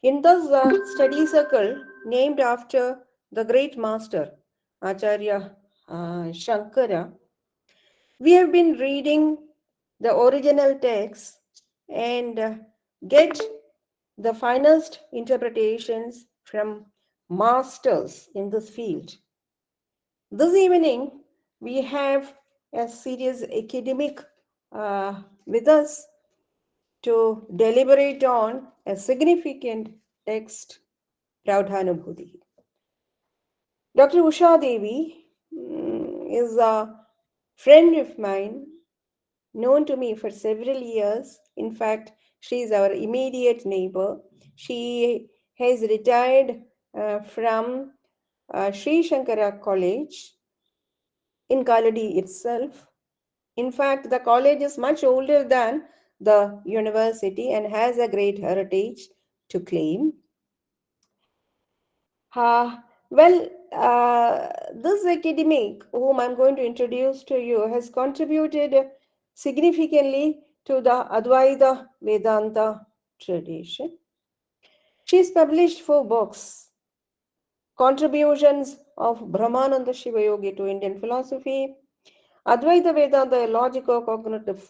In this study circle, named after the great master, Ācārya Śaṅkara, we have been reading the original text and get the finest interpretations from masters in this field. This evening, we have a serious academic with us to deliberate on a significant text, Prauṭhānubhūti. Dr. Usha Devi is a friend of mine, known to me for several years. In fact, she is our immediate neighbor. She has retired from Śaṅkara College in Kaladi itself. In fact, the college is much older than the university and has a great heritage to claim. Well, this academic, whom I'm going to introduce to you, has contributed significantly to the Advaita Vedanta tradition. She's published 4 books: Contributions of Brahmananda Shiva Yogi to Indian Philosophy, Advaita Vedanta, a Logico-Cognitive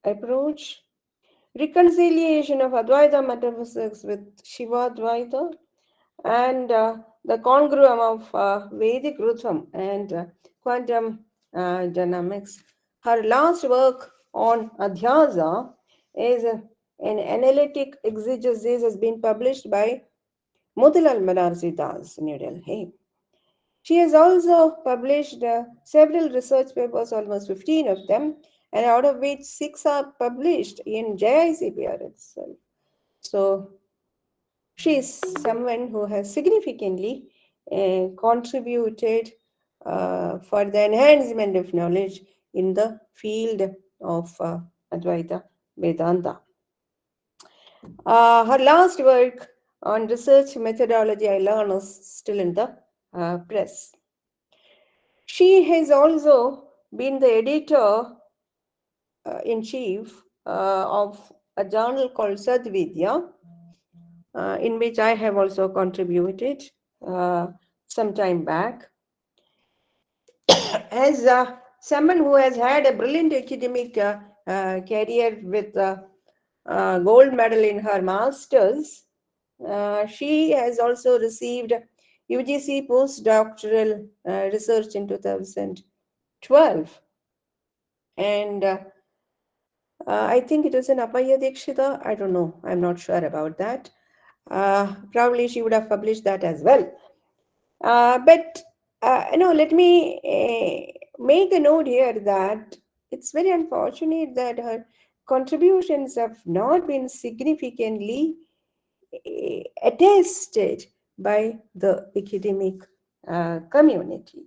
Approach, Reconciliation of Advaita Metaphysics with Shiva Advaita, and the congruum of Vedic rhythm and quantum dynamics. Her last work on Adhyasa is an analytic exegesis, has been published by Motilal Banarsi Das, New Delhi. She has also published several research papers, almost 15 of them, and out of which 6 are published in JICPR itself. So she is someone who has significantly contributed for the enhancement of knowledge in the field of Advaita Vedanta. Her last work on research methodology, I learn, is still in the press. She has also been the editor in chief of a journal called Sadvidya, in which I have also contributed some time back. As someone who has had a brilliant academic career with gold medal in her master's, she has also received UGC postdoctoral research in 2012. And I think it is in Apaya Dikshita. I don't know. I'm not sure about that. Probably she would have published that as well. But let me make a note here that it's very unfortunate that her contributions have not been significantly attested by the academic community.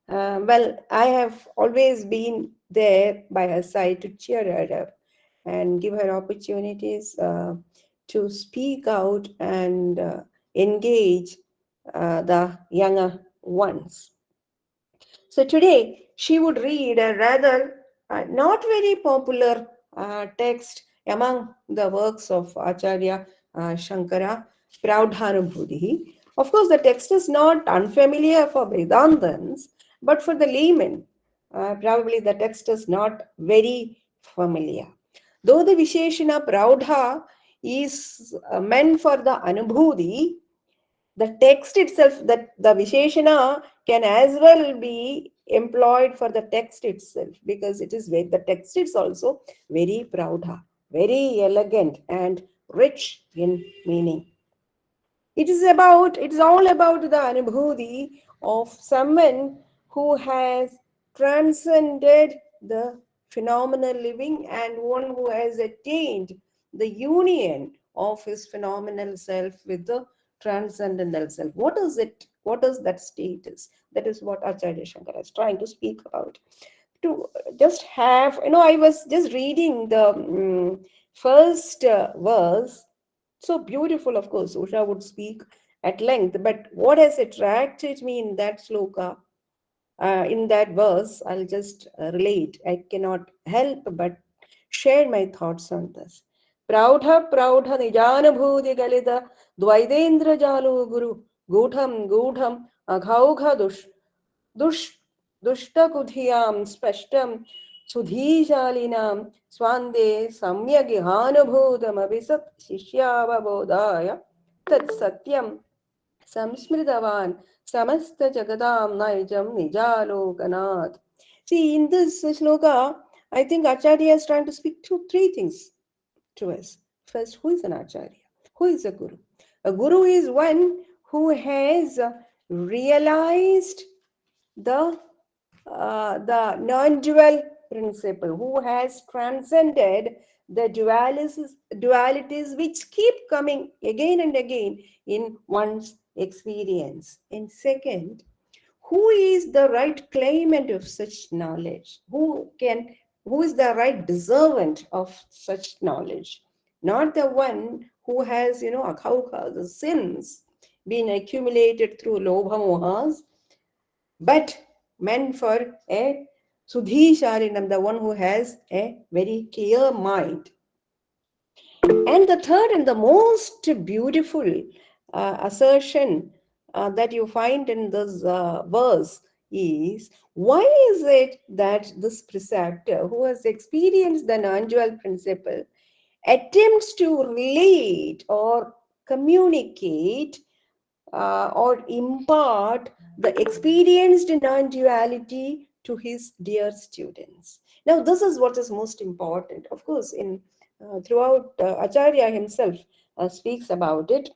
Well, I have always been there by her side to cheer her up and give her opportunities to speak out and engage the younger ones. So today she would read a rather not very popular text among the works of Ācārya Śaṅkara, Prauṭhānubhūti. Of course, the text is not unfamiliar for Vedantans, but for the layman, probably the text is not very familiar. Though the Visheshana Praudha is meant for the Anubhuti, the text itself, that the Visheshana can as well be employed for the text itself, because it is the text is also very Praudha, very elegant and rich in meaning. It's all about the Anubhuti of someone who has transcended the phenomenal living and one who has attained the union of his phenomenal self with the transcendental self. What is it? What is that status? That is what Ācārya Śaṅkara is trying to speak about. To just have, I was just reading the first verse. So beautiful, of course. Usha would speak at length, but what has attracted me in that sloka, in that verse, I'll just relate. I cannot help but share my thoughts on this. Prauṭha Nijanabhuti Galita Dvaidendra Jalu Guru Gudham Aghaugha Dush Dushtakudhiyam Spashtam Sudhishalinam Swande Samyagihanabhutam Abhisat Shishyavabodhaya Tat Satyam Samsmritavan Samasta Jagadam Naijam Nijalokanat. See, in this shloka, I think Acharya is trying to speak three things to us. First, who is an Acharya? Who is a Guru? A Guru is one who has realized the non-dual principle, who has transcended the dualities which keep coming again and again in one's experience. And second, who is the right claimant of such knowledge? Who is the right deservant of such knowledge? Not the one who has, akhauka, the sins, been accumulated through lobha mohas, but meant for a sudhisharinam, the one who has a very clear mind. And the third and the most beautiful assertion that you find in this verse is, why is it that this preceptor who has experienced the non-dual principle attempts to relate or communicate or impart the experienced non-duality to his dear students? Now, this is what is most important. Of course, in throughout Acharya himself speaks about it.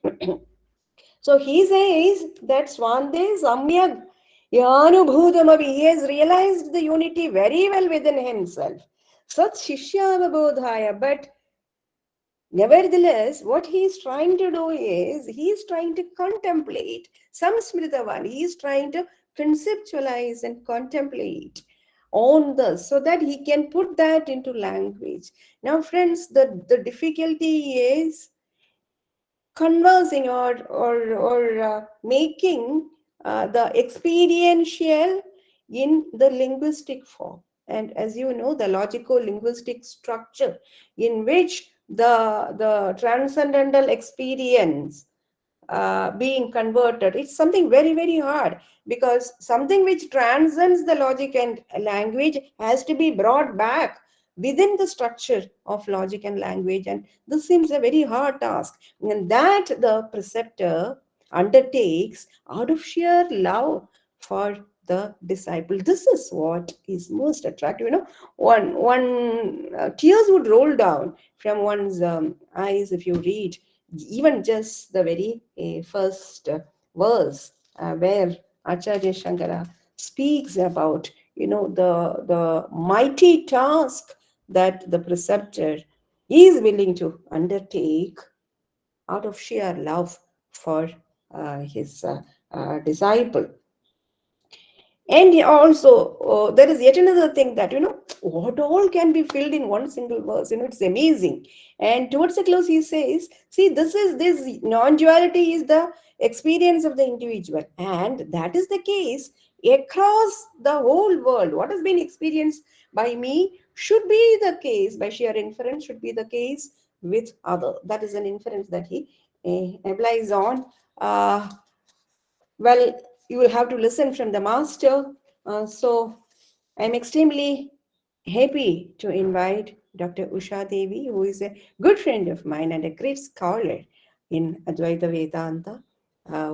So he says that Swande Samyag Yanubhutamavi, he has realized the unity very well within himself. Sat Shishyavabodhaya, but nevertheless, what he is trying to do is, he is trying to contemplate Samsmritavan. He is trying to conceptualize and contemplate on this so that he can put that into language. Now, friends, the difficulty is conversing or making the experiential in the linguistic form. And as you know, the logico-linguistic structure in which the transcendental experience being converted, it's something very, very hard, because something which transcends the logic and language has to be brought back within the structure of logic and language. And this seems a very hard task. And that the preceptor undertakes out of sheer love for the disciple. This is what is most attractive. One tears would roll down from one's eyes if you read even just the very first verse where Ācārya Śaṅkara speaks about, the mighty task that the preceptor is willing to undertake out of sheer love for his disciple. And also, there is yet another thing that, what all can be filled in one single verse. It's amazing. And towards the close, he says, see, this non-duality is the experience of the individual. And that is the case across the whole world. What has been experienced by me should be the case, by sheer inference, should be the case with other. That is an inference that he applies on. Well, you will have to listen from the master. So I'm extremely happy to invite Dr. Usha Devi, who is a good friend of mine and a great scholar in Advaita Vedanta,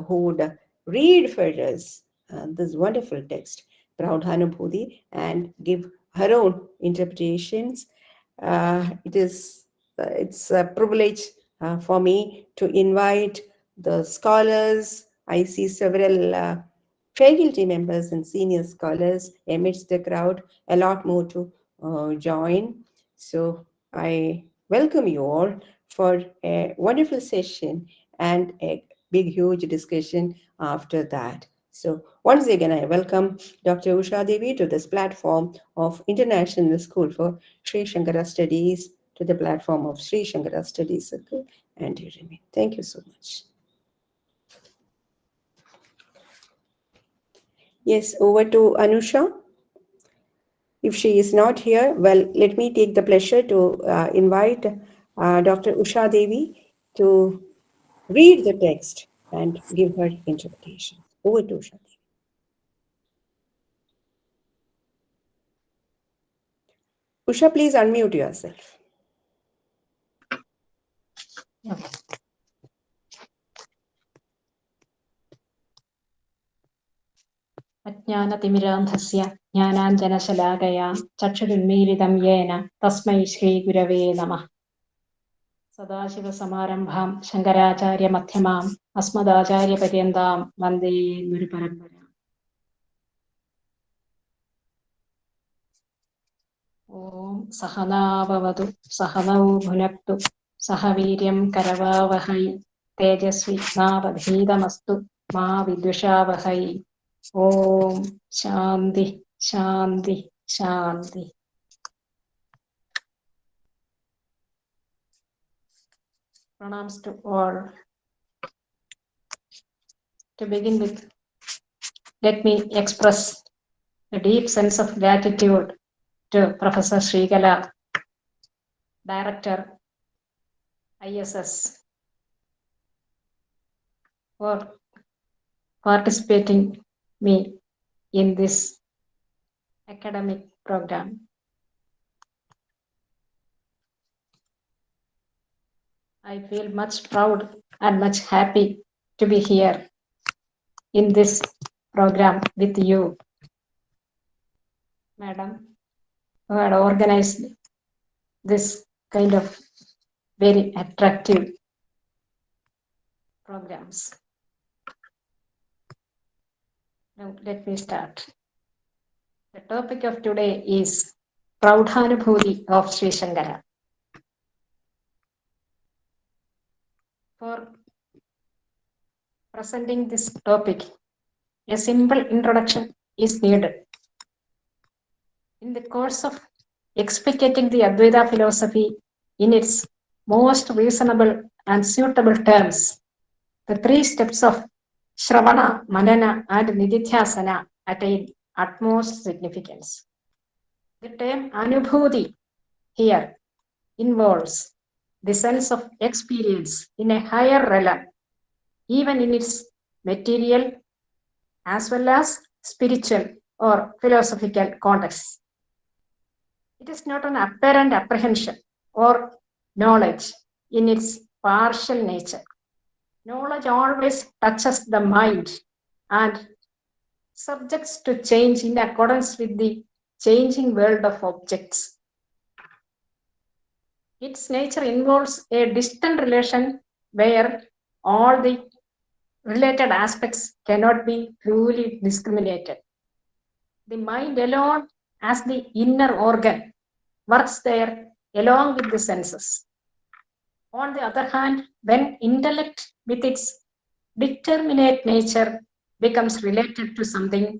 who would read for us this wonderful text, Prauṭhānubhūti, and give her own interpretations. It's a privilege for me to invite the scholars. I see several faculty members and senior scholars amidst the crowd, a lot more to join. So I welcome you all for a wonderful session and a big, huge discussion after that. So once again, I welcome Dr. Usha Devi to this platform of International School for Sri Śaṅkara Studies, to the platform of Sri Śaṅkara Studies Circle, and you remain. Thank you so much. Yes, over to Anusha. If she is not here, well, let me take the pleasure to invite Dr. Usha Devi to read the text and give her interpretation. Over to Usha Devi. Usha, please unmute yourself. अज्ञानतिमिरान्धस्य ज्ञानाञ्जनशलाकया चक्षुरुन्मीलितं येन तस्मै श्रीगुरवे नमः। सदाशिवसमारम्भां शङ्कराचार्यमध्यमाम् अस्मदाचार्यपर्यन्तां वन्दे गुरुपरम्पराम्। ॐ सहना भवतु सहनौ भुनक्तु सह वीर्यं करवावहै तेजस्वी नावधीतमस्तु मा विद्विषावहै। Om Shanti Shanti Shanti. Pranams to all. To begin with, let me express a deep sense of gratitude to Professor Śrīkala, Director ISS, for participating me in this academic program. I feel much proud and much happy to be here in this program with you, Madam, who had organized this kind of very attractive programs. Now let me start. The topic of today is Prauṭhānubhūti of Sri Śaṅkara. For presenting this topic, a simple introduction is needed. In the course of explicating the Advaita philosophy in its most reasonable and suitable terms, the 3 steps of Shravana, Manana and Nididhyasana attain utmost significance. The term Anubhuti here involves the sense of experience in a higher realm, even in its material as well as spiritual or philosophical context. It is not an apparent apprehension or knowledge in its partial nature. Knowledge always touches the mind and subjects to change in accordance with the changing world of objects. Its nature involves a distant relation where all the related aspects cannot be truly discriminated. The mind alone, as the inner organ, works there along with the senses. On the other hand, when intellect with its determinate nature becomes related to something,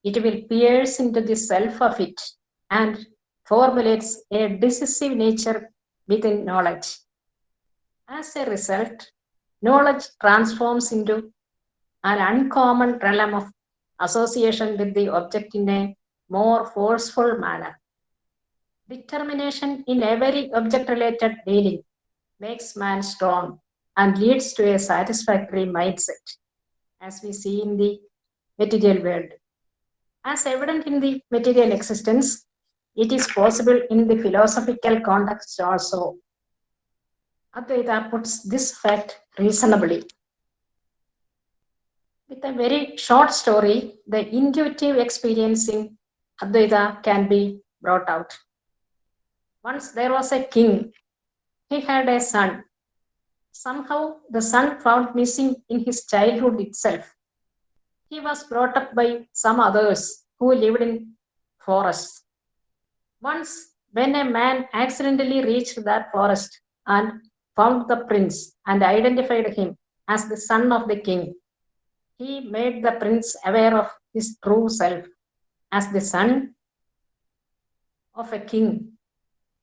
it will pierce into the self of it and formulates a decisive nature within knowledge. As a result, knowledge transforms into an uncommon realm of association with the object in a more forceful manner. Determination in every object-related dealing makes man strong and leads to a satisfactory mindset, as we see in the material world. As evident in the material existence, it is possible in the philosophical context also. Advaita puts this fact reasonably. With a very short story, the intuitive experience in Advaita can be brought out. Once there was a king. He had a son. Somehow the son found missing in his childhood itself. He was brought up by some others who lived in forests. Once, when a man accidentally reached that forest and found the prince and identified him as the son of the king, he made the prince aware of his true self as the son of a king.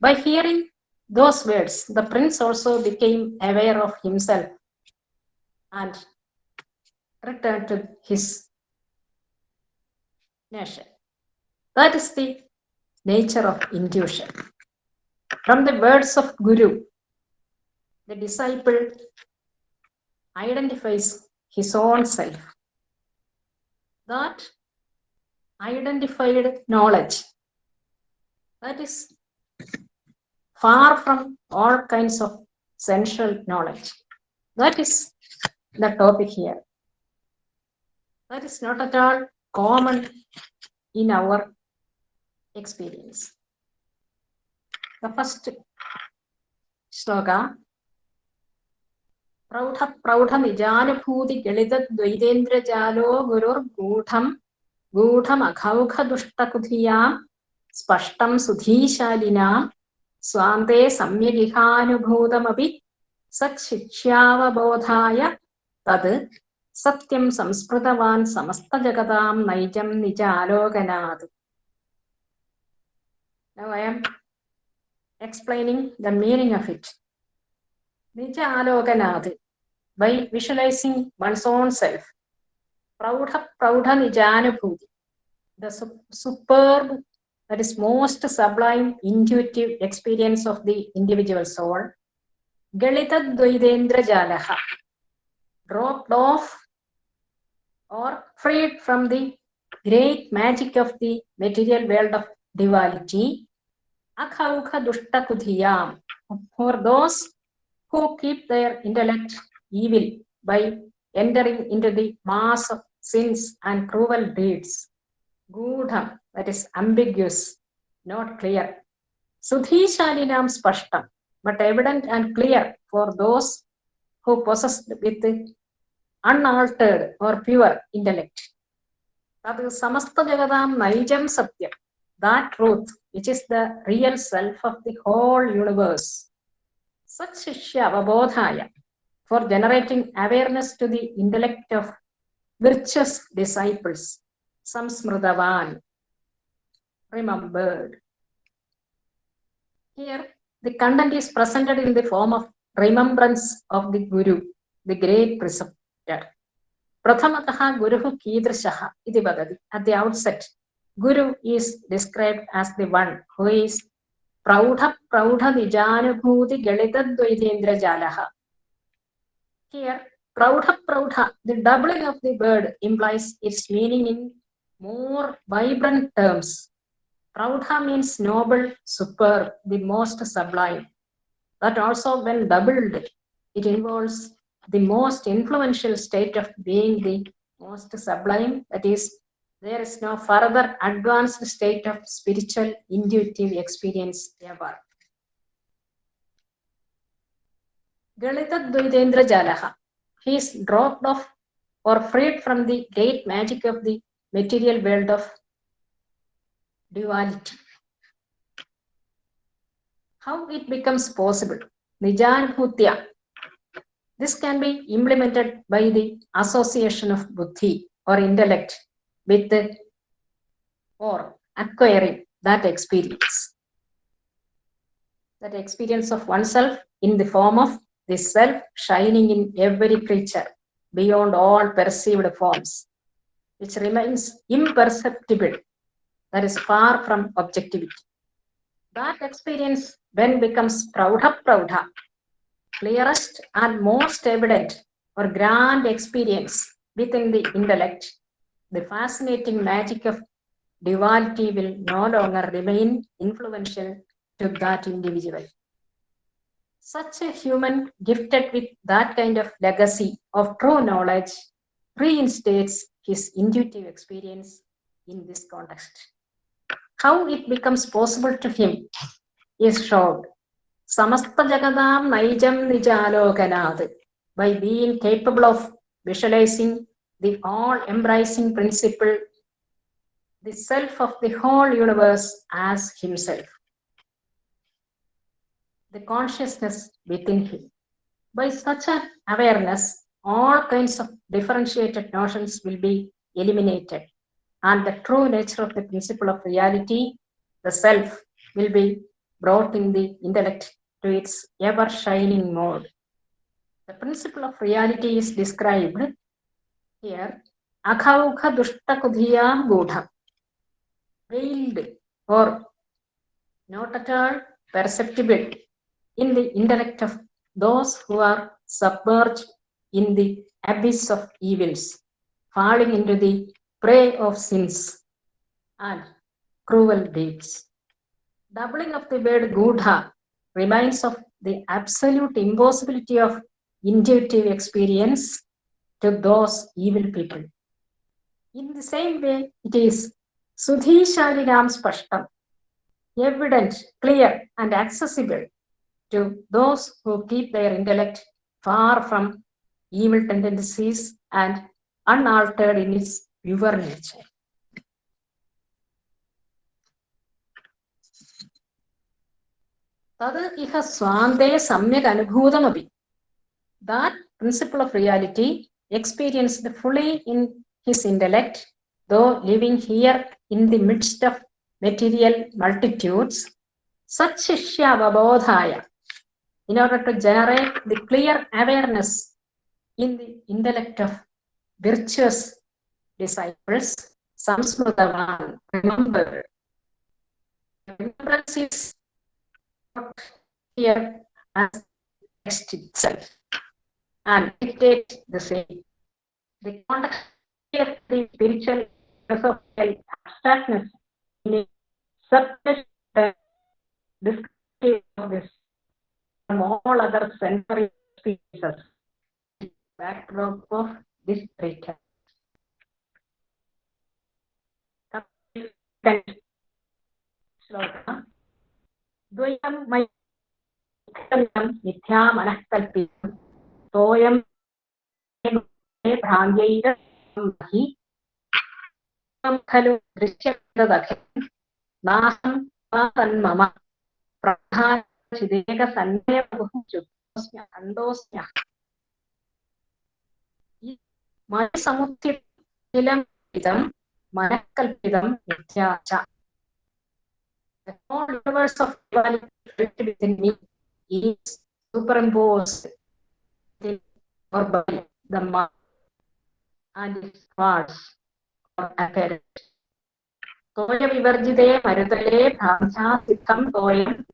By hearing those words, the prince also became aware of himself and returned to his nation. That is the nature of intuition. From the words of Guru, the disciple identifies his own self. That identified knowledge, that is far from all kinds of sensual knowledge. That is the topic here. That is not at all common in our experience. The first shloka, Prauṭhānubhūti галитадвaitāndra jalo gurur gūಢam aghaughā duṣṭakudhiyām spashtam sudhīśālinām swante samyagihanubhūtamapi sakshikshyāvabodhāya tad satyam samsprutavan samastajagatam naijam nijālokanāt. Now I am explaining the meaning of it. Nijālokanāt, by visualizing one's own self. Praudha Nijanubhuti, the superb, that is most sublime intuitive experience of the individual soul. Galitadvaidendra jalaha, dropped off or freed from the great magic of the material world of duality. Aghaughā duṣṭakudhiyām, for those who keep their intellect evil by entering into the mass of sins and cruel deeds. Gūಢam, that is ambiguous, not clear. Sudhīśālinām spashtam, but evident and clear for those who possessed with unaltered or pure intellect. That is samasta jagadam naijam satyam, that truth which is the real self of the whole universe. Sakshishya avabodhaya, for generating awareness to the intellect of virtuous disciples. Samsmrutavan, remembered. Here, the content is presented in the form of remembrance of the Guru, the great preceptor. Prathamataha Guruhu Kīdrashaha iti vadati. At the outset, Guru is described as the one who is Praudha Nijanubhuti Galitadvaitendra jalaha. Here, Praudha, the doubling of the word implies its meaning in more vibrant terms. Praudha means noble, superb, the most sublime. That also, when doubled, it involves the most influential state of being the most sublime. That is, there is no further advanced state of spiritual intuitive experience ever. Galitadvaitendra jalaha. He is dropped off or freed from the great magic of the material world of duality. How it becomes possible? Nijanubhutya. This can be implemented by the association of buddhi or intellect with or acquiring that experience. That experience of oneself in the form of the self shining in every creature beyond all perceived forms, which remains imperceptible, that is far from objectivity. That experience then becomes Praudha, clearest and most evident or grand experience within the intellect. The fascinating magic of duality will no longer remain influential to that individual. Such a human gifted with that kind of legacy of true knowledge reinstates his intuitive experience in this context. How it becomes possible to him is shown. Samasta jagadam naijam nijalokanāt, by being capable of visualizing the all-embracing principle, the self of the whole universe as himself. The consciousness within him. By such an awareness, all kinds of differentiated notions will be eliminated, and the true nature of the principle of reality, the self, will be brought in the intellect to its ever-shining mode. The principle of reality is described here, Aghaughā duṣṭakudhiyām gūಢam, veiled or not at all perceptible in the intellect of those who are submerged in the abyss of evils, falling into the prey of sins and cruel deeds. Doubling of the word Gudha reminds of the absolute impossibility of intuitive experience to those evil people. In the same way, it is Sudhishalinam Spashtam, evident, clear, and accessible to those who keep their intellect far from evil tendencies and unaltered in its pure nature. Tad iha swante samyak anubhutamapi. That principle of reality experienced fully in his intellect, though living here in the midst of material multitudes, such Shishya in order to generate the clear awareness in the intellect of virtuous disciples, Samsmritavan, remember. Remembrance is not here as text itself and dictate the same. The context of the spiritual philosophical abstractness in a subject descriptive of this from all other sensory experiences. Backdrop of this treatment. Shloka. Dvayam mayam mithya manahkalpitam toyam bhrangyairam hi khalu drishyadakhyam naham mama pradhana chideka sannaya bhuchusya andosya maya samuthilam idam manahkalpidam mithyacha. The whole universe of duality within me is superimposed by the mind and its parts or apparent. Toya vivarjite marutale bhramsya siddham toyam.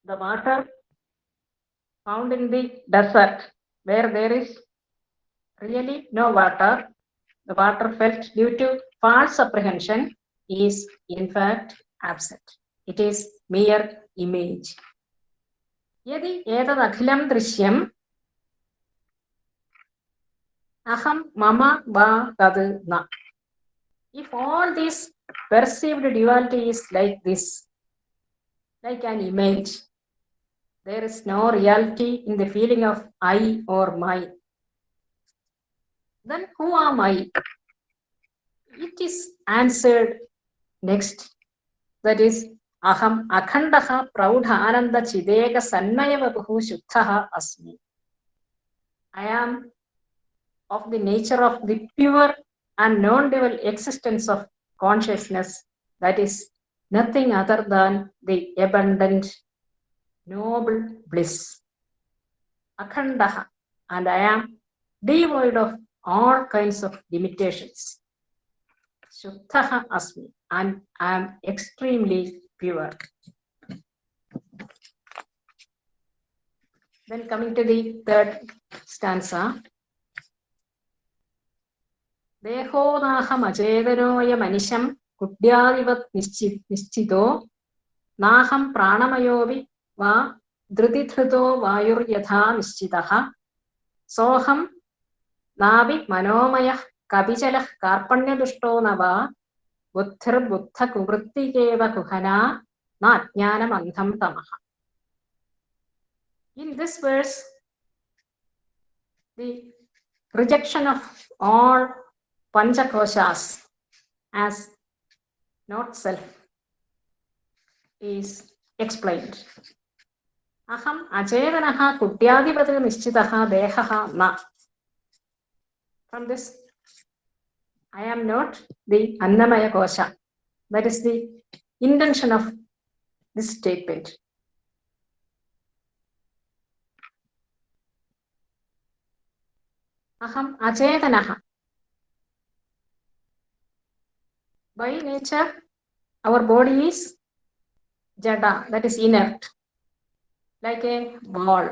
The water found in the desert where there is really no water, the water felt due to false apprehension is in fact absent. It is mere image. Yadi etad akhilam drishyam aham mama va tad na. If all this perceived duality is like this, like an image, there is no reality in the feeling of I or my. Then who am I? It is answered next. That is, aham akhandaha praudhananda chideka sannayavapuhu shuddhaha asmi. I am of the nature of the pure and non-dual existence of consciousness, that is nothing other than the abundant, noble bliss. Akhandaha, and I am devoid of all kinds of limitations. Shuddhaha asmi, and I am extremely pure. Then coming to the third stanza. Deho naham acedanoya manisham kudyadivat nischito naham pranamayovi va dhrutithruto vayur yatha nischitaha soham navi manomaya kapichalah karpanyadushto nava buddhir buddha kuvrittikeva kuhana na ajnanam andham tamaha. In this verse, the rejection of all panchakoshas as not self is explained. Aham acedanaha kudyadipati nischitaha dehaha na. From this, I am not the Annamaya Kosha. That is the intention of this statement. Aham acedanaha. By nature, our body is jada, that is inert. like a ball.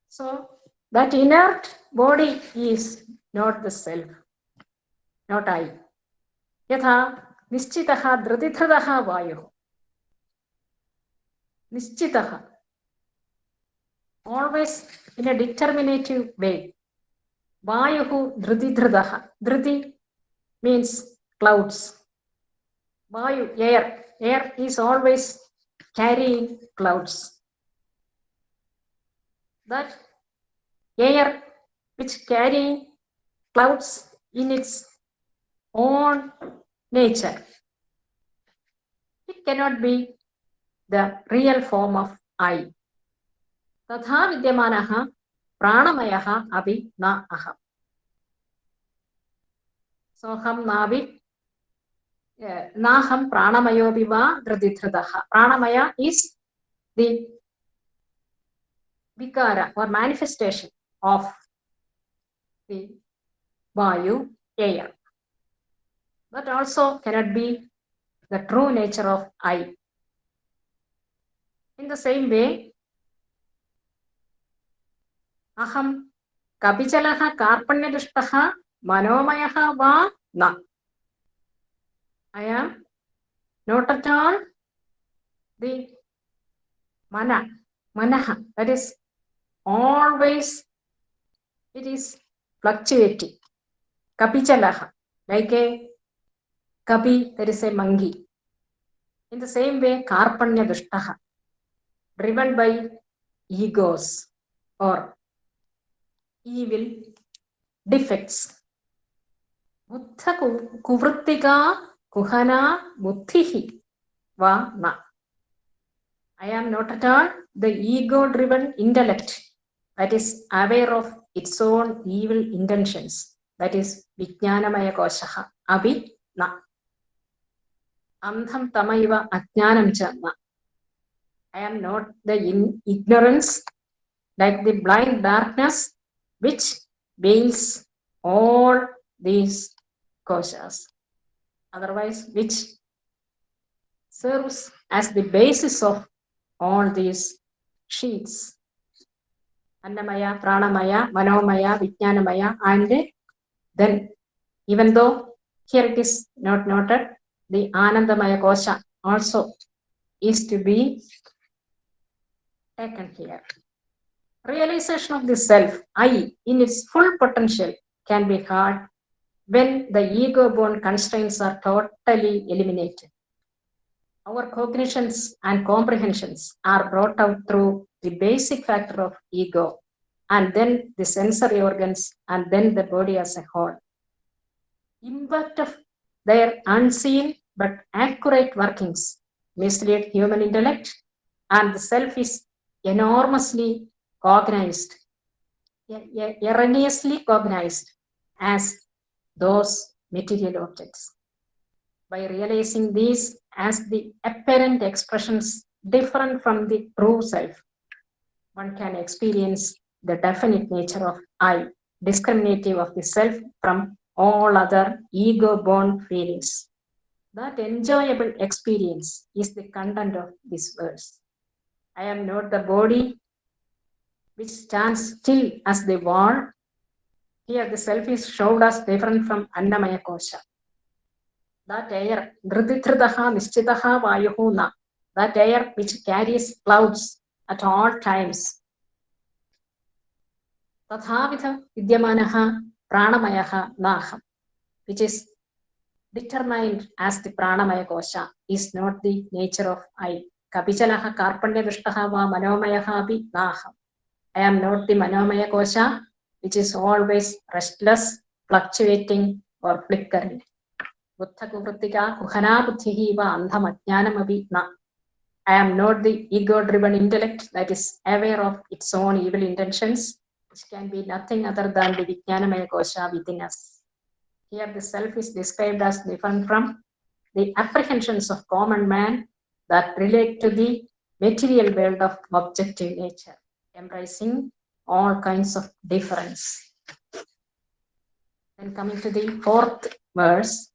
So that inert body is not the self, not I. यथा निश्चितः धृतिधृतः वायुः, निश्चितः, always in a determinative way. Vayuhu dhritidhritaha. Dhriti means clouds. Vayu, air. Air is always carrying clouds. That air which carrying clouds in its own nature, it cannot be the real form of I. तथा विद्यमानः प्राणमयः अपि न अहम्. सोऽहं नाभि नाहं प्राणमयोऽपि वा धृतिधृतः. Pranamaya is the vikara or manifestation of the vayu, air. That also cannot be the true nature of I. In the same way, aham kapichalah karpanyadushtah manomayah va na. I am not at all the manaha, that is always, it is fluctuating. Kapichalaha, like a kapi, there is a monkey. In the same way, karpanya dushtaha, driven by egos or evil defects. Buddha kuvrittika kuhana buddhihi va na. I am not at all the ego-driven intellect that is aware of its own evil intentions. That is Vijnanamaya Koshaha. Abhi na. Andham tamaiva ajnanam cha na. I am not the ignorance, like the blind darkness which veils all these koshas. Otherwise, which serves as the basis of all these sheets. Annamaya, Pranamaya, Manomaya, Vijnanamaya, and then, even though here it is not noted, the Anandamaya Kosha also is to be taken here. Realization of the self, I, in its full potential, can be had when the ego-born constraints are totally eliminated. Our cognitions and comprehensions are brought out through the basic factor of ego, and then the sensory organs, and then the body as a whole. Impact of their unseen but accurate workings mislead human intellect, and the self is enormously cognized, erroneously cognized as those material objects. By realizing these as the apparent expressions different from the true self, one can experience the definite nature of I, discriminative of the self from all other ego-born feelings. That enjoyable experience is the content of this verse. I am not the body which stands still as the wall. Here the self is showed as different from Annamaya Kosha. That air, dhritidhritaha nischitaha vayuhu na, that air which carries clouds at all times. Tathavitha vidyamanaha pranamayaha naham, which is determined as the pranamaya kosha, is not the nature of I. Kapichalaha karpanya dushtaha va manomayaha api naham. I am not the manomaya kosha, which is always restless, fluctuating, or flickering. Buddha kuvrittika kuhana buddhihi va andham ajnanam api na. I am not the ego-driven intellect that is aware of its own evil intentions, which can be nothing other than the Vijnanamaya Kosha within us. Here the self is described as different from the apprehensions of common man that relate to the material world of objective nature, embracing all kinds of difference. Then coming to the fourth verse,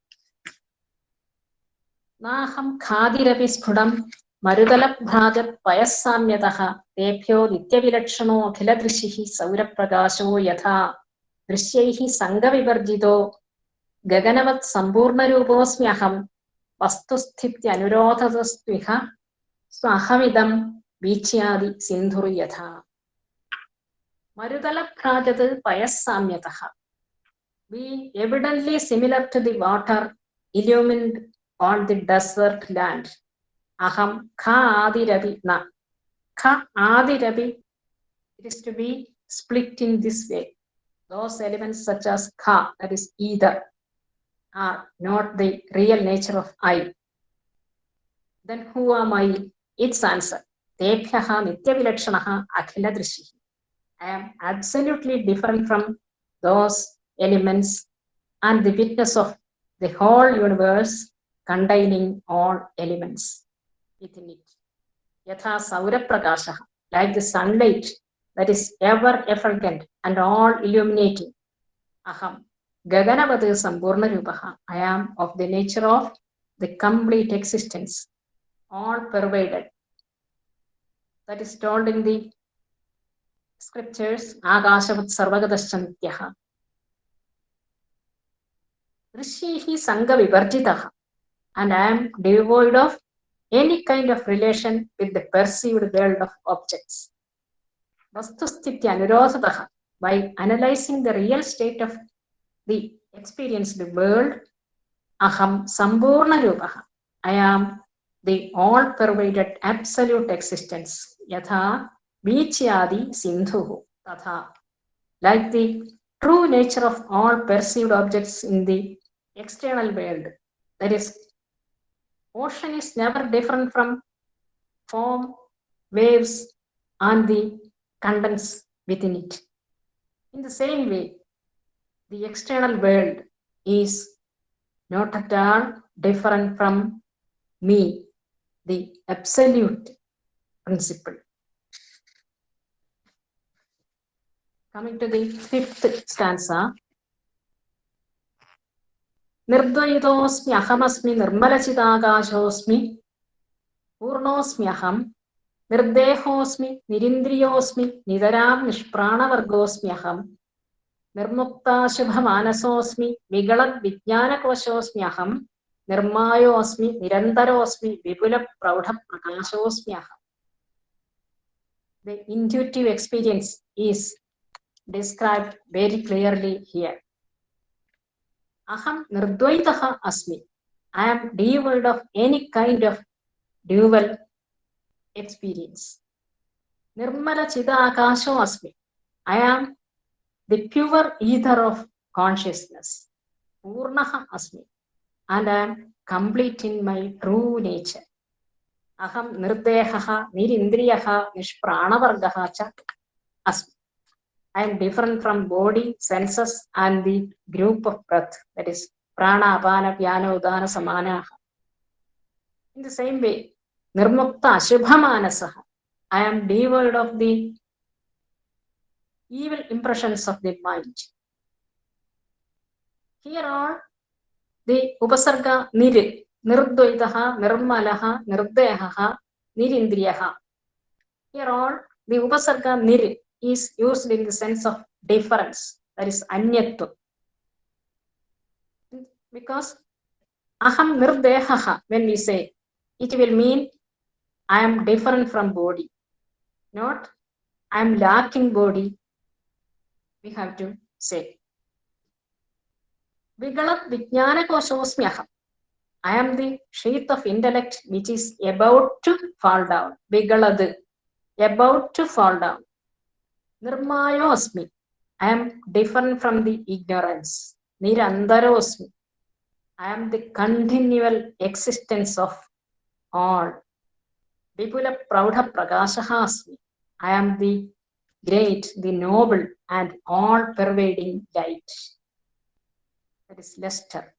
Naham khadirapi sphudam मरुदलभ्राजत् पयस्साम्यतः तेभ्यो नित्यविलक्षणो अखिलदृशिः सौरप्रकाशो यथा दृश्यैः सङ्गविवर्जितो गगनवत् सम्पूर्णरूपोऽस्म्यहं वस्तुस्थित्यनुरोधतस्त्विह स्वहमिदं वीक्ष्यादि सिन्धुर्यथा Marudalabhrajat payassamyatah. Being evidently similar to the water illumined on the desert land. Aham kha adiravi na. Kha adiravi, it is to be split in this way. Those elements such as kha, that is either, are not the real nature of I. Then who am I? Its answer. Tebhyaha nityavilakshanaha akhila drishihi. I am absolutely different from those elements and the witness of the whole universe containing all elements within it. Yatha Saura Prakasha, like the sunlight that is ever effulgent and all illuminating. Aham Gaganavadu Sampurna Rupaha, I am of the nature of the complete existence, all pervaded. That is told in the scriptures, Ācārya sarvagatascha. Rishihi sanga vivarjitaha, and I am devoid of any kind of relation with the perceived world of objects. Vastusthitya anurodhataha, by analyzing the real state of the experienced world, aham sampurna rupaha, I am the all-pervaded absolute existence. Yatha Vichyadi Sindhu Tatha, like the true nature of all perceived objects in the external world. That is, ocean is never different from foam, waves, and the contents within it. In the same way, the external world is not at all different from me, the absolute principle. Coming to the fifth stanza. Nirdvayitosmi ahamasmi nirmalachidakashosmi purnosmi aham nirdehosmi nirindriyosmi nidaram nishpranavargosmi aham nirmukta shubhamanasosmi vigalad vijnanakvashosmi aham nirmayosmi nirantarosmi vipula praudha prakashosmi aham. The intuitive experience is described very clearly here. Aham nirdvaitaha asmi. I am devoid of any kind of dual experience. Nirmala chida akasho asmi. I am the pure ether of consciousness. Purnaha asmi. And I am complete in my true nature. Aham nirdehaha nirindriyaha nishpranavargaha cha asmi. I am different from body, senses, and the group of breath, that is prana, apana, pyana, udana, samana. In the same way, nirmukta ashubhamanasaha, I am devoid of the evil impressions of the mind. Here are the upasarga nir, nirdvaitaha, nirmalaha, nirdehaha, nirindriyaha. Here are the upasarga nir is used in the sense of difference, that is anyatva. Because aham nirdehaha, when we say, it will mean I am different from body, not I am lacking body. We have to say vigalat vijnanakososmi aham, I am the sheath of intellect which is about to fall down. Vigalad, about to fall down. Nirmayosmi, I am different from the ignorance. Nirantarosmi, I am the continual existence of all. Vipula Praudha Prakashaha asmi, I am the great, the noble, and all-pervading light. That is luster.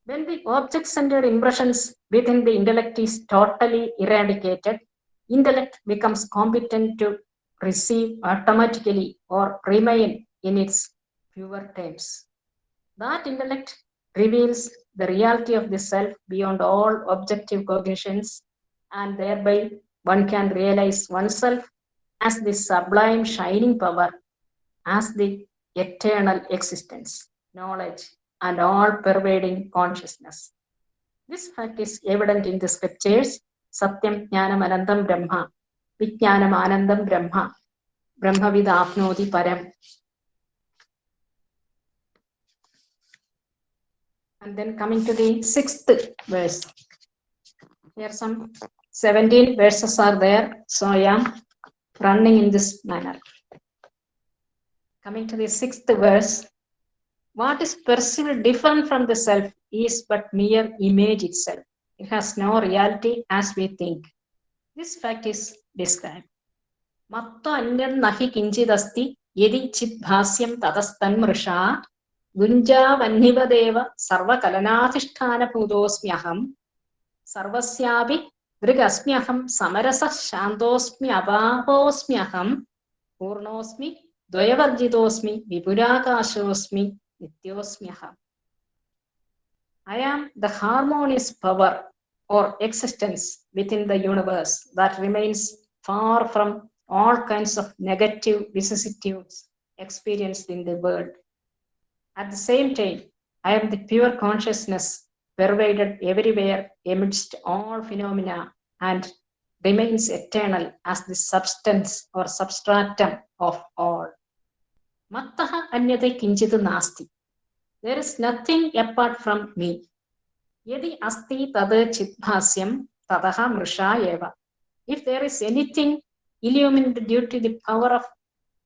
When the object-centered impressions within the intellect is totally eradicated, intellect becomes competent to receive automatically or remain in its pure terms. That intellect reveals the reality of the self beyond all objective cognitions and thereby one can realize oneself as the sublime shining power, as the eternal existence, knowledge, and all-pervading consciousness. This fact is evident in the scriptures. Satyam Jnanam Anandam Brahma, Vijnanam Anandam Brahma, Brahmavid Apnoti Param. And then coming to the 6th verse. Here some 17 verses are there, so I am running in this manner. Coming to the 6th verse, what is perceived different from the self is but mere image itself. It has no reality as we think. This fact is described. Matto anyad nahi kinchidasti yedi chit bhasyam tadastan mrisha gunja vannivadeva sarva kalanatishthana bhutosmyaham sarvasyapi drigasmyaham samarasa shantosmi abhahosmyaham purnosmi dvayavarjitosmi vipurakashosmi nityosmyaham. I am the harmonious power or existence within the universe that remains far from all kinds of negative vicissitudes experienced in the world. At the same time, I am the pure consciousness pervaded everywhere amidst all phenomena and remains eternal as the substance or substratum of all. Mattaha anyate kinchitu nasti. There is nothing apart from me. Yadi asti tada chitbhasyam tadaha mrisha eva. If there is anything illuminated due to the power of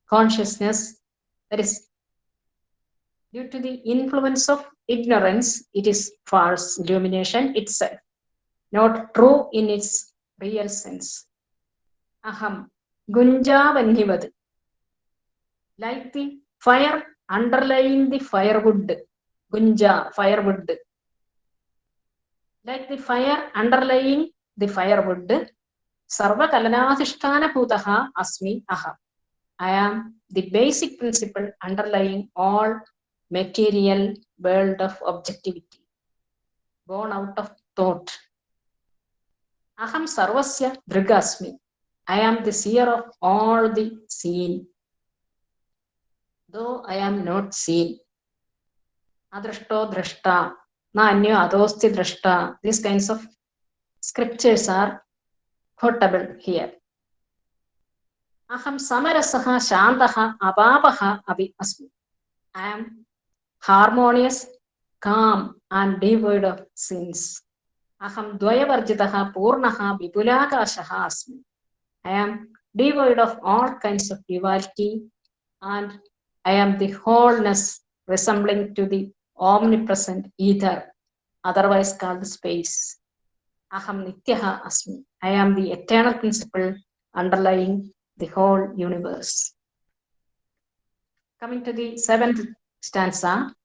consciousness, that is due to the influence of ignorance, it is false illumination itself, not true in its real sense. Aham gunjavannivad, like the fire underlying the firewood. Gunja, firewood. Like the fire underlying the firewood, sarva kalanatishthana bhutaha asmi aham. I am the basic principle underlying all material world of objectivity, born out of thought. Aham sarvasya dhrigasmi. I am the seer of all the seen, though I am not seen. Adrashto drashta, na anyo adosti drashta. These kinds of scriptures are quotable here. Aham samarasaha shantaha apapaha api asmi. I am harmonious, calm, and devoid of sins. Aham dvayavarjitaha purnaha vipulakashaha asmi. I am devoid of all kinds of duality, and I am the wholeness resembling to the omnipresent ether, otherwise called space. Aham nityaha asmi. I am the eternal principle underlying the whole universe. Coming to the 7th stanza.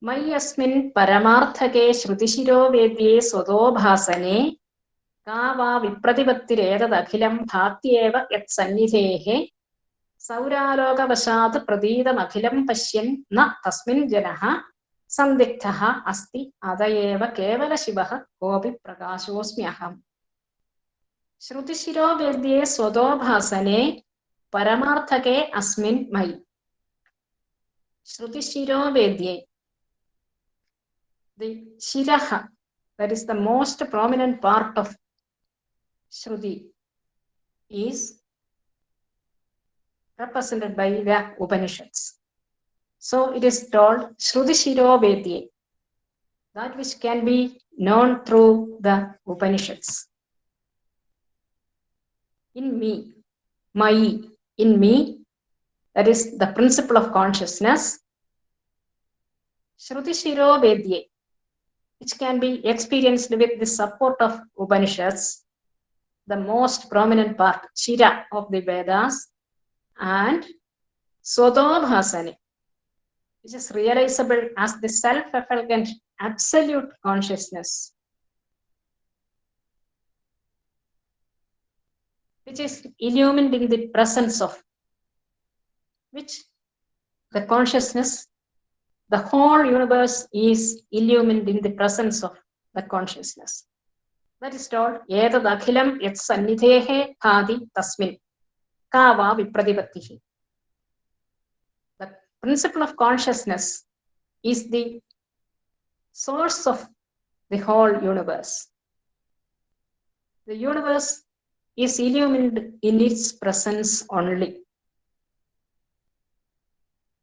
Mayasmin paramarthake shrutishiro vedye swato bhasane ka va viprativattireda dakhilam bhatyeva yat sannidhehe sauraloka vashat pradidam akhilam pashyan na tasmin janaha sandiktaha asti adayeva kevala shivaha kopi prakashosmi aham. Shrutishiro vedye swato bhasane paramarthake asmin mai. Shrutishiro vedye. The shiraha, that is the most prominent part of Shruti, is represented by the Upanishads. So it is told Shrutishiro vedye, that which can be known through the Upanishads. In me, mai, in me, that is the principle of consciousness. Shrutishiro vedye, which can be experienced with the support of Upanishads, the most prominent part, Shira of the Vedas, and Swadobhasane, which is realizable as the self-effulgent absolute consciousness, which is illumined in the presence of which the consciousness, the whole universe is illumined in the presence of the consciousness. That is told, Etad akhilam yat sannidhehe bhati tasmin ka va vipratipattihi. The principle of consciousness is the source of the whole universe. The universe is illumined in its presence only.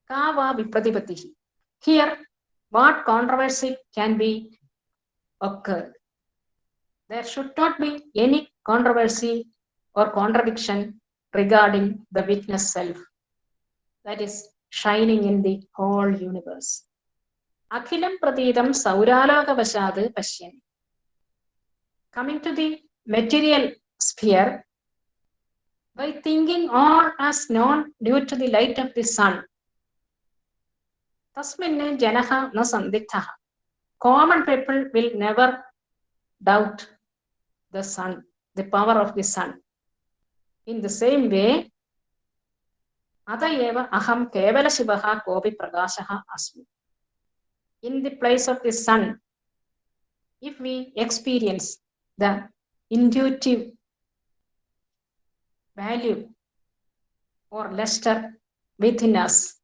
Kava vipratipattihi. Here, what controversy can be occurred? There should not be any controversy or contradiction regarding the witness self that is shining in the whole universe. Akhilam pratidam sauralokavashad pashyami. Coming to the material sphere, by thinking all as known due to the light of the sun, tasmin janaha na sandiktaha. Common people will never doubt the sun, the power of the sun. In the same way, Atayeva aham kevala shivaha kopi prakashaha asmi. In the place of the sun, if we experience the intuitive value or luster within us,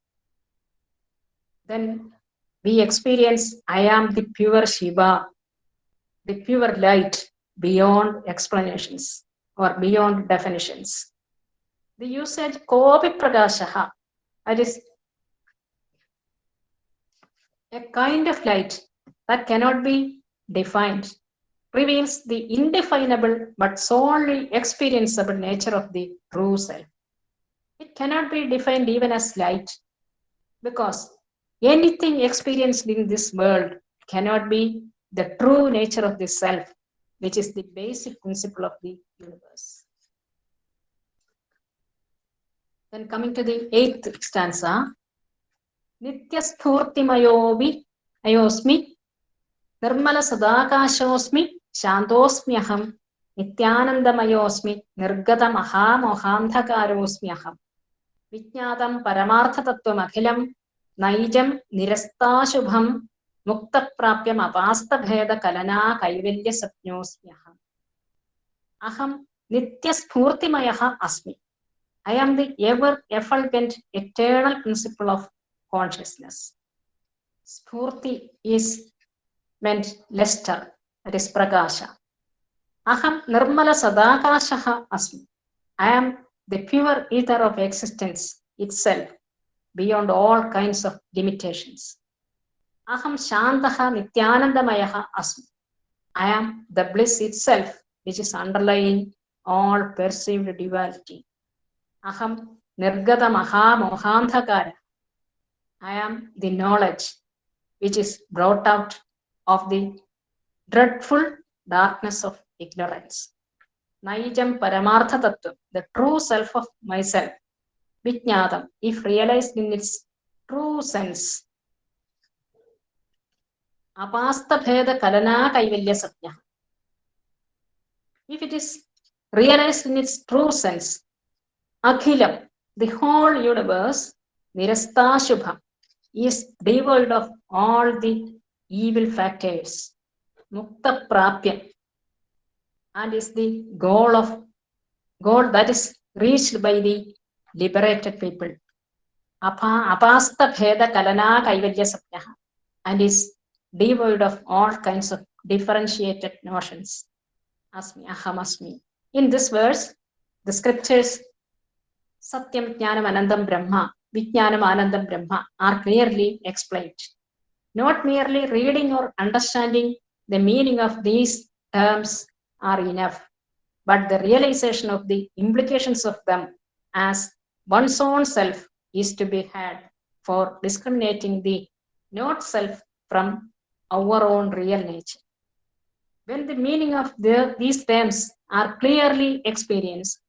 then we experience I am the pure Shiva, the pure light beyond explanations or beyond definitions. The usage kopi prakashaha, that is a kind of light that cannot be defined, reveals the indefinable but solely experienceable nature of the true self. It cannot be defined even as light, because anything experienced in this world cannot be the true nature of the self, which is the basic principle of the universe. Then coming to the 8th stanza, Nityasphurtimayovi ayosmi nirmala sadakashosmi shantosmyaham nityanandamayosmi nirgata mahamohandhakarosmyaham vijñātam paramarthatattvam akhilam naijam nirastashubham mukta prapyam apasta bheda kalana kaivalya sapnyosmyaham. Aham nityasphurtimayaha asmi. I am the ever effulgent eternal principle of consciousness. Spurti is meant luster, that is prakasha. Aham nirmala sadakashaha asmi. I am the pure ether of existence itself, beyond all kinds of limitations. Aham shantaha nityanandamayaha asmi. I am the bliss itself, which is underlying all perceived duality. Aham nirgata mahamohandhakara. I am the knowledge which is brought out of the dreadful darkness of ignorance. Naijam paramartha tattvam, the true self of myself, vijñātam, if realized in its true sense, apasta bheda kalana kaivalya sapnya. If it is realized in its true sense, akhilam, the whole universe, nirasta shubha, is devoid of all the evil factors, mukta prapya, and is the goal that is reached by the liberated people. Apasta bheda kalana kaivalya sapnya, and is devoid of all kinds of differentiated notions. Asmi, aham asmi. In this verse, the scriptures Satyam Jnanam Anandam Brahma, Vijnanam Anandam Brahma are clearly explained. Not merely reading or understanding the meaning of these terms are enough, but the realization of the implications of them as one's own self is to be had for discriminating the not self from our own real nature. When the meaning of these terms are clearly experienced,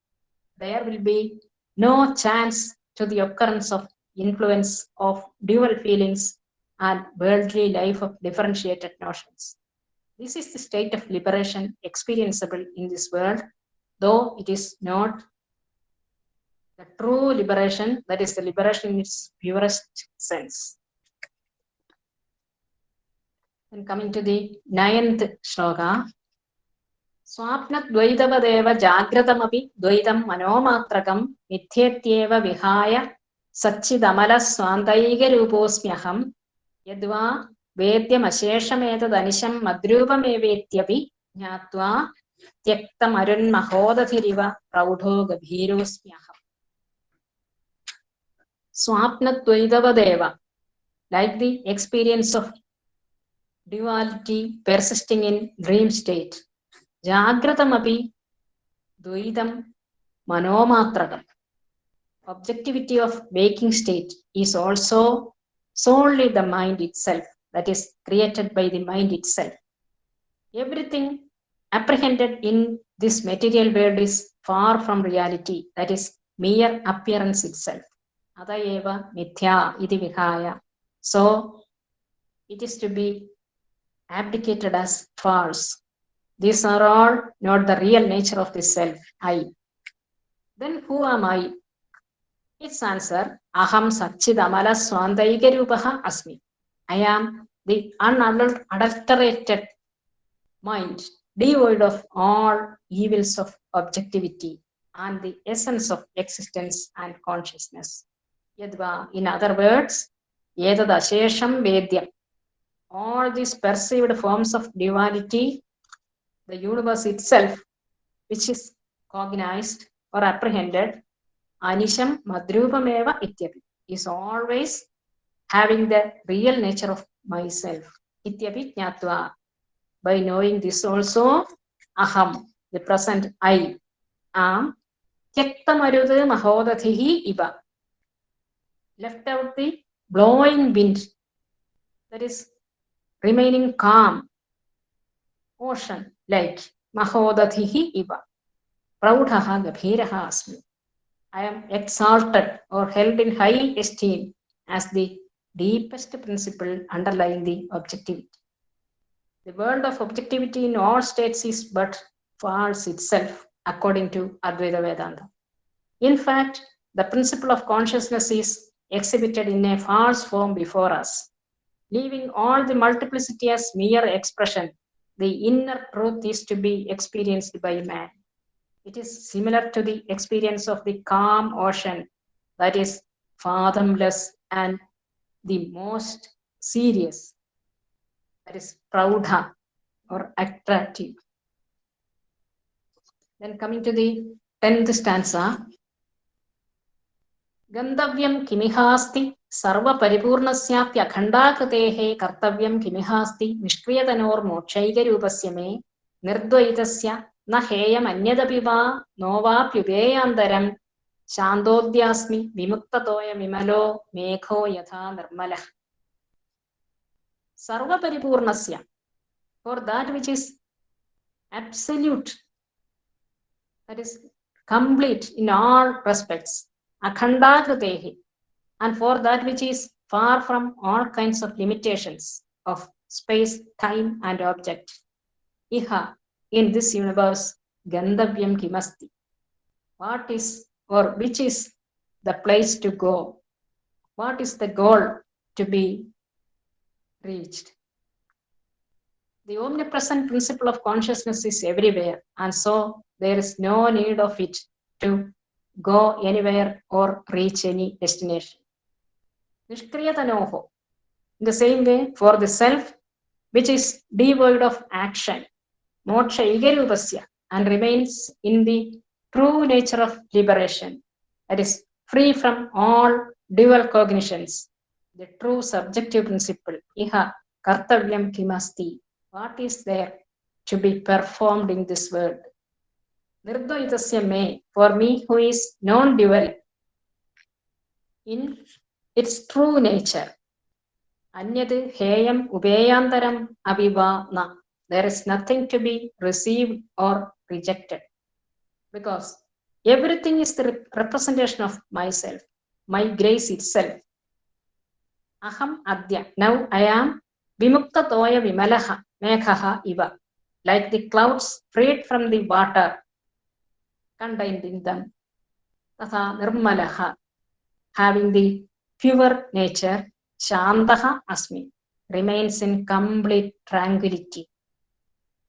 there will be no chance to the occurrence of influence of dual feelings and worldly life of differentiated notions. This is the state of liberation experienceable in this world, though it is not the true liberation, that is the liberation in its purest sense. And coming to the 9th shloka, स्वाप्नद्वैतवदेव जाग्रतमपि द्वैतं मनोमात्रकं मिथ्येत्येव विहाय सच्चिदमलस्वान्तैकरूपोऽस्म्यहं यद्वा वेद्यमशेषमेतदनिशं मद्रूपमेवेत्यपि ज्ञात्वा त्यक्तमरुन्महोदधिरिव प्रौढो गभीरोऽस्म्यहम्. Swapnadvaitavadeva, like the experience of duality persisting in dream state. Jagratam dvaitam manomatrakam. Objectivity of waking state is also solely the mind itself, that is created by the mind itself. Everything apprehended in this material world is far from reality, that is mere appearance itself. Adayeva mithya iti vihaya. So it is to be abdicated as false. These are all not the real nature of the self, I. Then who am I? Its answer, aham satchidamala swantaigarupaha asmi. I am the unadulterated mind, devoid of all evils of objectivity and the essence of existence and consciousness. Yadva, in other words, yedad ashesham vedyam. All these perceived forms of duality, the universe itself, which is cognized or apprehended, anisham madrupameva ityapi, is always having the real nature of myself. Ityapi jnatva. By knowing this also, aham, the present I, am tyaktamarudh mahodadhihi iva, left out the blowing wind, that is remaining calm, ocean like mahodadhihi iva. Prauṭhaha gabhiraha asmi. I am exalted or held in high esteem as the deepest principle underlying the objectivity. The world of objectivity in all states is but false itself, according to Advaita Vedanta. In fact, the principle of consciousness is exhibited in a false form before us. Leaving all the multiplicity as mere expression, the inner truth is to be experienced by man. It is similar to the experience of the calm ocean, that is fathomless and the most serious, that is praudha or attractive. Then coming to the 10th stanza, Gandavyam kimihasti sarva paripurnasyaphyakhanda kartavyam kimihasti nishkriyatanor mokshaika me nirdvaitasya na heyam anyadapi va novapyupeyandaram shantodyasmi vimuktatoya vimalo megho yatha nirmalah. Sarva paripurnasya, for that which is absolute, that is complete in all respects, akhanda kritehi, and for that which is far from all kinds of limitations of space, time and object. Iha, in this universe, gandavyam kimasti. What is or which is the place to go? What is the goal to be reached? The omnipresent principle of consciousness is everywhere, and so there is no need of it to go anywhere or reach any destination. Nishkriyatanoho, in the same way, for the self which is devoid of action, moksha igarupasya, and remains in the true nature of liberation, that is free from all dual cognitions, the true subjective principle, iha kartavyam kimasti, what is there to be performed in this world? Nirdvaitasya me, for me who is non-dual in its true nature. Anyad heyam upeyandaram aviva na, there is nothing to be received or rejected, because everything is the representation of myself, my grace itself. Aham adya, now I am vimukta toya vimalaha meghaha iva, like the clouds freed from the water contained in them. Tatha nirmalaha, having the pure nature, shantaha asmi, remains in complete tranquility.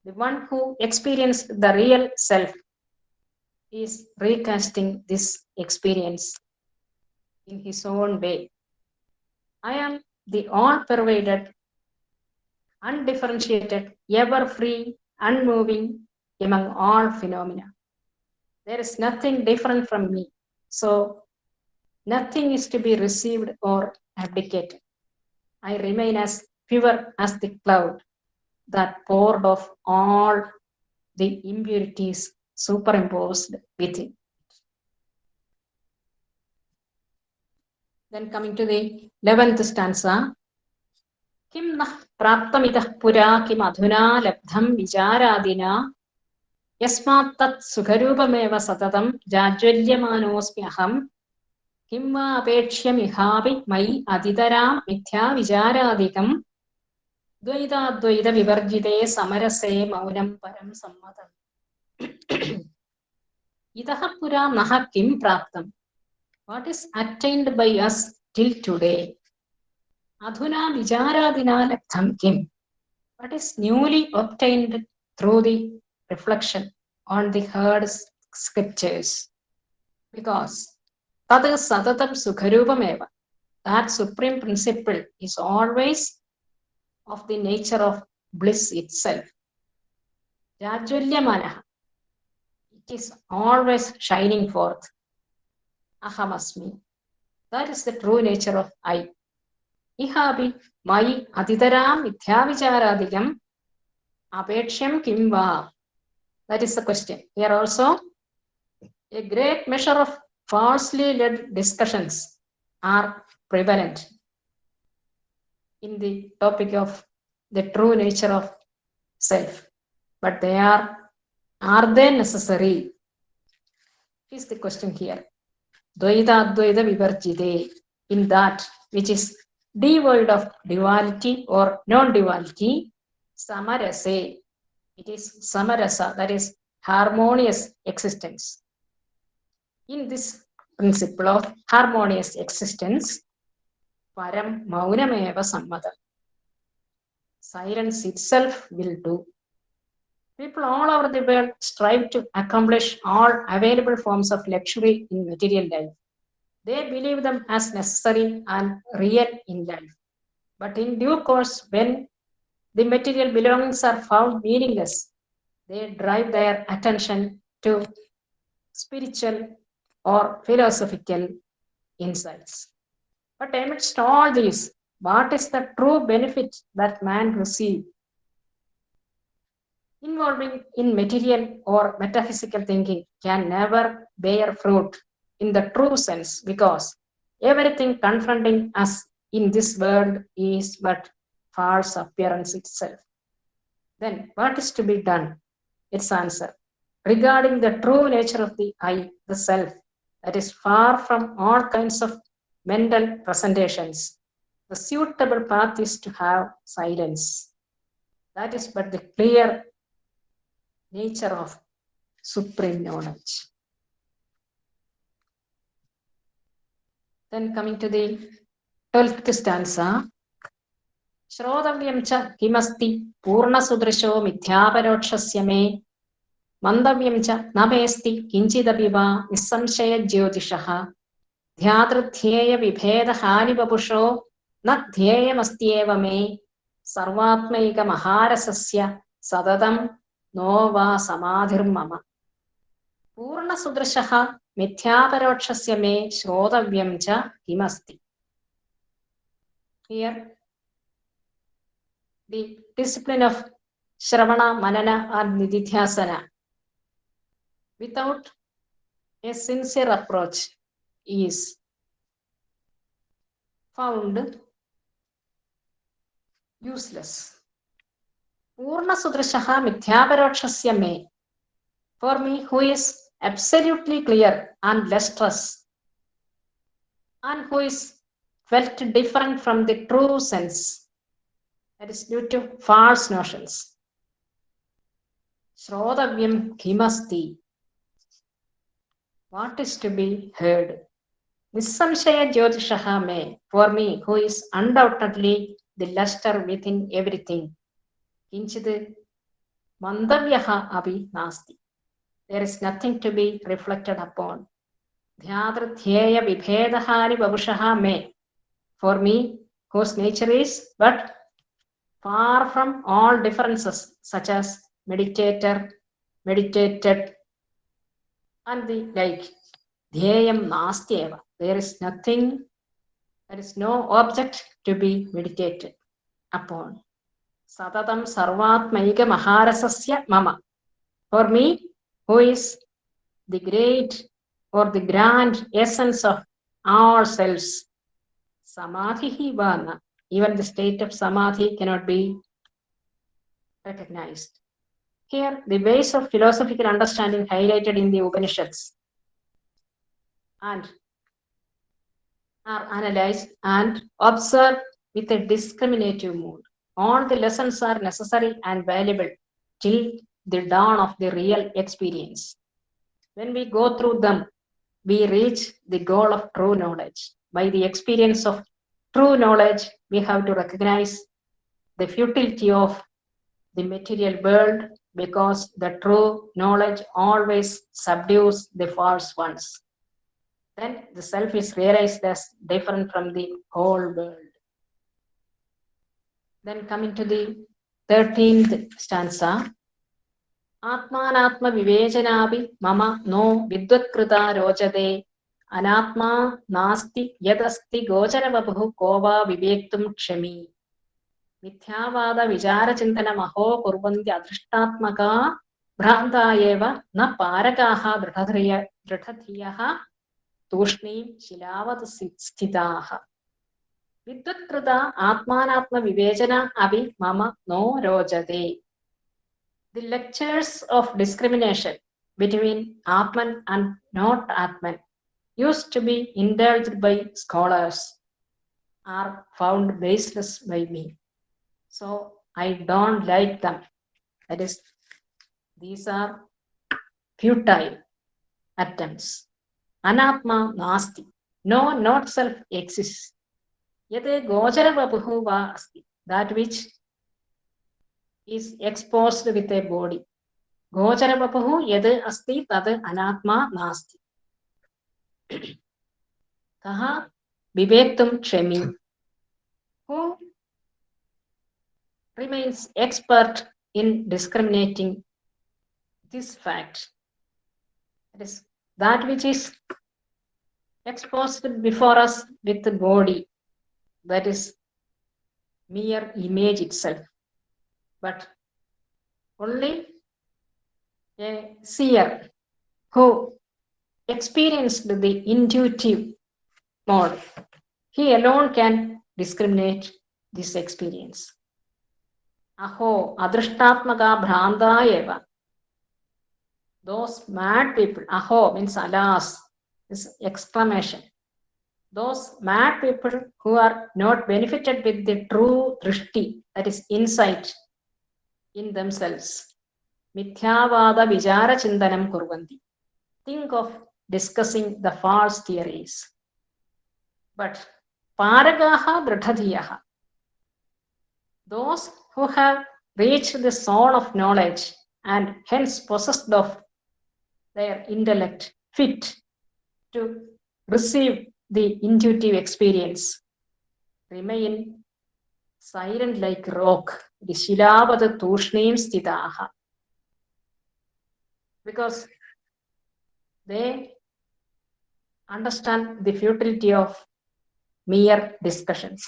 The one who experienced the real self is recasting this experience in his own way. I am the all-pervaded, undifferentiated, ever-free, unmoving among all phenomena. There is nothing different from me. So nothing is to be received or abdicated. I remain as pure as the cloud that poured off all the impurities superimposed within. Then coming to the 11th stanza. Kim nah praptamidah pura kim adhuna labdham vicharadina yasmat tat sukharupameva satatam jajvalyamanōsmi aham kim va apekshya mai aditaram mithya vicharadikam dvaita vivarjite samarase maunam param sammatam. Idah pura nah kim praptam. What is attained by us till today? Adhuna vicharadina labdham kim. What is newly obtained through the reflection on the heard scriptures? Because tad satatam sukharupameva, that supreme principle is always of the nature of bliss itself. Jajvalyamana, it is always shining forth. Ahamasmi, that is the true nature of I. Ihabi mai aditaram mithyavicharadikam apeksham kim va. That is the question. Here also, a great measure of falsely led discussions are prevalent in the topic of the true nature of self. But are they necessary? Is the question here. Dvaita advaita vivarjite, in that which is devoid of duality or non-duality, samarase, it is samarasa, that is harmonious existence. In this principle of harmonious existence, param maunameva sammatam, silence itself will do. People all over the world strive to accomplish all available forms of luxury in material life. They believe them as necessary and real in life. But in due course, when the material belongings are found meaningless, they drive their attention to spiritual or philosophical insights. But amidst all these, what is the true benefit that man receives? Involving in material or metaphysical thinking can never bear fruit in the true sense, because everything confronting us in this world is but false appearance itself. Then what is to be done? Its answer. Regarding the true nature of the I, the self, that is far from all kinds of mental presentations, the suitable path is to have silence. That is but the clear nature of supreme knowledge. Then coming to the 12th stanza. Shrodavyam cha kimasti purna sudrisho mithyaparokshasya me mandavyam cha namesti kinchidapiva nissamshaya jyotishaha dhyatridhyeya vibheda hani vapusho na dhyeyamastyeva me sarvatmaika maharasasya sadatam no va samadhir mama. Purna sudrishaha mithyaparokshasya me shrodavyam cha kimasti. Here, the discipline of Shravana, Manana, and Nididhyasana without a sincere approach is found useless. Purna Sudrishaha Mithyaparokshasya me. For me, who is absolutely clear and lustrous, and who is felt different from the true sense, that is due to false notions. Shrodavyam kimasti. What is to be heard? Nissamshaya jyotishaha me. For me, who is undoubtedly the luster within everything. Kinchid Mandavyaha api nasti. There is nothing to be reflected upon. Dhyadritheya vibhedahani babushaha me. For me, whose nature is but far from all differences, such as meditator, meditated, and the like. Dhyayam nastyeva. There is nothing, there is no object to be meditated upon. Satatam sarvatmaika maharasasya mama. For me, who is the great or the grand essence of all selves, samadhi vana. Even the state of samadhi cannot be recognized. Here, the ways of philosophical understanding highlighted in the Upanishads and are analyzed and observed with a discriminative mood. All the lessons are necessary and valuable till the dawn of the real experience. When we go through them, we reach the goal of true knowledge. By the experience of true knowledge, we have to recognize the futility of the material world because the true knowledge always subdues the false ones. Then the self is realized as different from the whole world. Then coming to the 13th stanza. Atmanatma vivejanavi mama no vidvatkrita rojade anatma nasti yadasti gocharabahu kova vivektum kshami. Mithyavada vichara maho kurvanti adrishtatmaka bhranta eva na parakaha drithathiyaha tushni shilavat sthitaha. Vidvatkrita atmanatma vivejana avi mama no rojade. The lectures of discrimination between Atman and not Atman used to be indulged by scholars are found baseless by me. So I don't like them. That is, these are futile attempts. Anatma nasti. No, not self exists. Yate gochara vapuhu va asti. That which is exposed with a body. Gochara vapuhu yad asti tad anatma nasti. Kaha vivektum kshami. Who remains expert in discriminating this fact. It is that which is exposed before us with the body, that is mere image itself. But only a seer who experienced the intuitive mode, he alone can discriminate this experience. Aho adrishtatmaka bhranta eva. Those mad people, aho means alas, is exclamation. Those mad people who are not benefited with the true drishti, that is insight in themselves. Mithyavada vichara chintanam kurvanti. Think of discussing the false theories. But paragaha drithathiyaha. Those who have reached the soul of knowledge and hence possessed of their intellect fit to receive the intuitive experience remain silent like rock, the shilabada tushnim stitaha, because they understand the futility of mere discussions.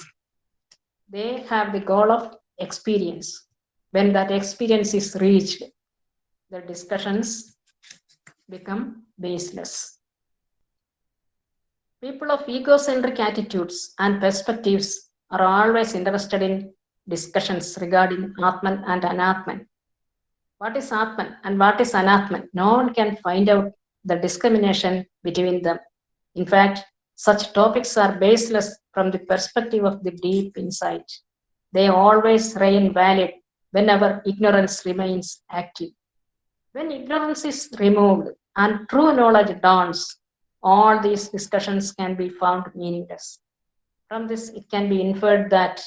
They have the goal of experience. When that experience is reached, the discussions become baseless. People of egocentric attitudes and perspectives are always interested in discussions regarding Atman and Anatman. What is Atman and what is Anatman? No one can find out the discrimination between them. In fact, such topics are baseless from the perspective of the deep insight. They always remain valid whenever ignorance remains active. When ignorance is removed and true knowledge dawns, all these discussions can be found meaningless. From this, it can be inferred that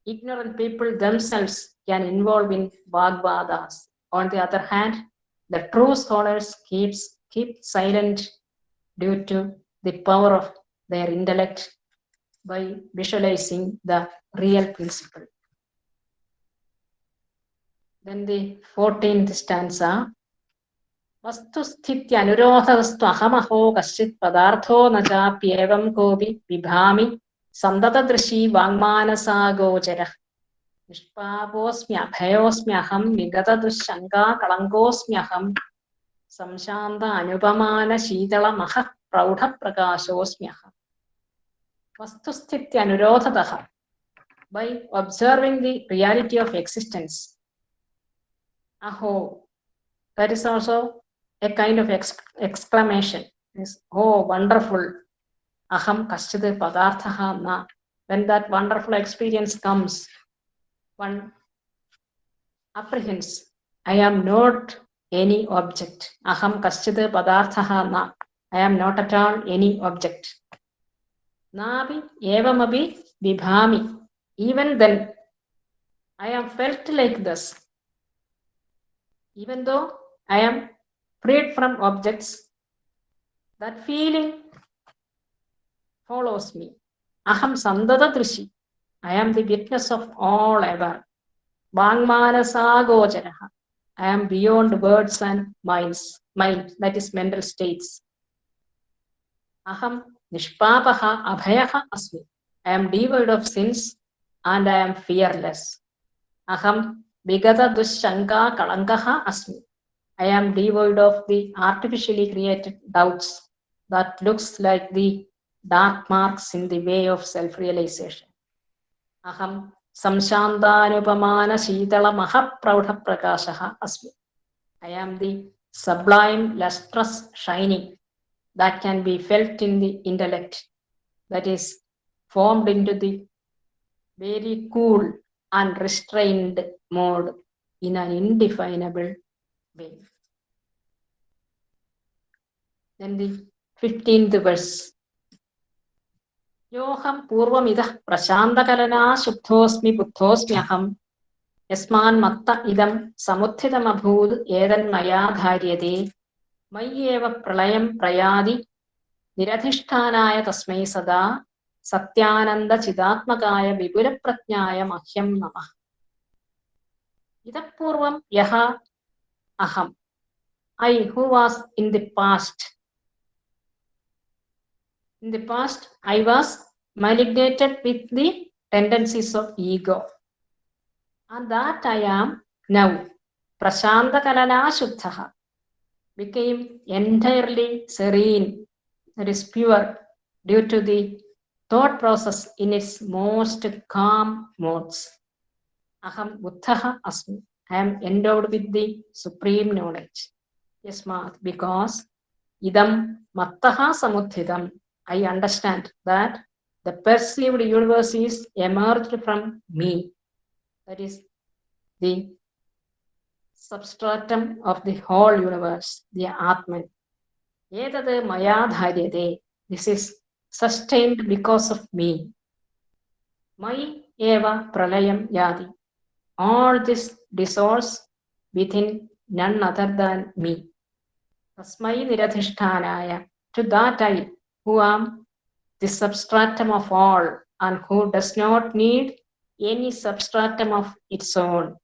ignorant people themselves can involve in vagvadas, On the other hand, the true scholars keep silent due to the power of their intellect by visualizing the real principle. Then the 14th stanza. Vastusthitya anurodhastu ahamaho kaschit padartho na chapyevam kopi vibhami sandata-drishi vangmanasa gochara nishpaposmi abhayosmi aham vigata-dushanga kalankosmi aham samshanta anupamana shitala maha praudha prakashosmi aham. Vastusthitya anurodhataha. By observing the reality of existence. Aho. That is also a kind of exclamation. Oh, wonderful. Aham kaschid padarthaha na. When that wonderful experience comes, one apprehends, I am not any object. Aham kaschid padarthaha na. I am not at all any object. Nabi evamabi vibhami. Even then, I am felt like this. Even though I am freed from objects, that feeling follows me. Aham sandata-drishi. I am the witness of all ever. Vangmanasa gocharaha. I am beyond words and mind, that is mental states. Aham nishpapaha abhayaha asmi. I am devoid of sins and I am fearless. Aham vigata-dushanga kalankaha asmi. I am devoid of the artificially created doubts that looks like the dark marks in the way of self-realization. Aham samshantanupamana shitala maha praudha prakashaha asmi. I am the sublime lustrous shining that can be felt in the intellect, that is formed into the very cool and restrained mode in an indefinable way. Then the 15th verse. Yoham purvamidah prashantakalana shubdhosmi buddhosmi aham yasman matta idam samuthidam abhud edan maya dharyate mayyeva pralayam prayadi niradhishthānāya tasmai sada satyananda chidatmakāya vipula prajñāya mahyam namah. Idah purvam yaha aham. I who was in the past. In the past, I was malignated with the tendencies of ego. And that I am now. Prashanta kalana shuddhaha. Became entirely serene, that is pure, due to the thought process in its most calm modes. Aham buddhaha asmi. I am endowed with the supreme knowledge. Yasmat, because idam mattaha samuthidam. I understand that the perceived universe is emerged from me. That is the substratum of the whole universe, the Atman. Etad maya dharyate. This is sustained because of me. Mai eva pralayam yadi. All this dissolves within none other than me. Tasmai niradhishthānāya. To that I, who am the substratum of all and who does not need any substratum of its own.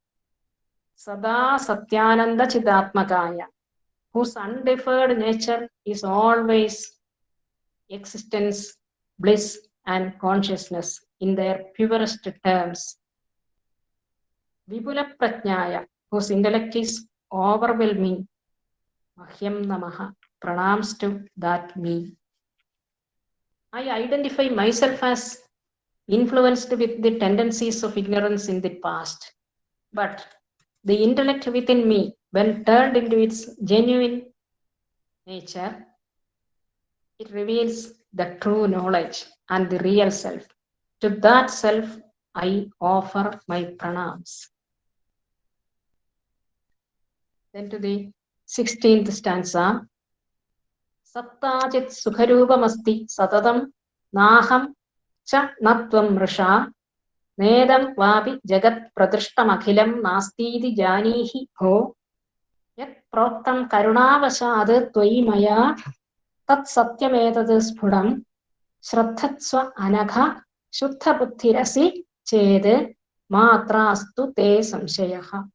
Sada satyananda chidatmakaya, whose undiffered nature is always existence, bliss, and consciousness in their purest terms. Vipula prajñāya, whose intellect is overwhelming. Mahyam namaha, pranams to that me. I identify myself as influenced with the tendencies of ignorance in the past. But the intellect within me, when turned into its genuine nature, it reveals the true knowledge and the real self. To that self, I offer my pranams. Then to the 16th stanza. Sattājit sukharūpamasti satatam nāham cha natvam mrusha nedam vapi jagat pratishtam akhilam nastīti jānīhi bho Yat proktam karunavasad tvai maya tat satyam spudam shraddhatsva anagha shuddha buddhirasi ched matra astu te samshayaha.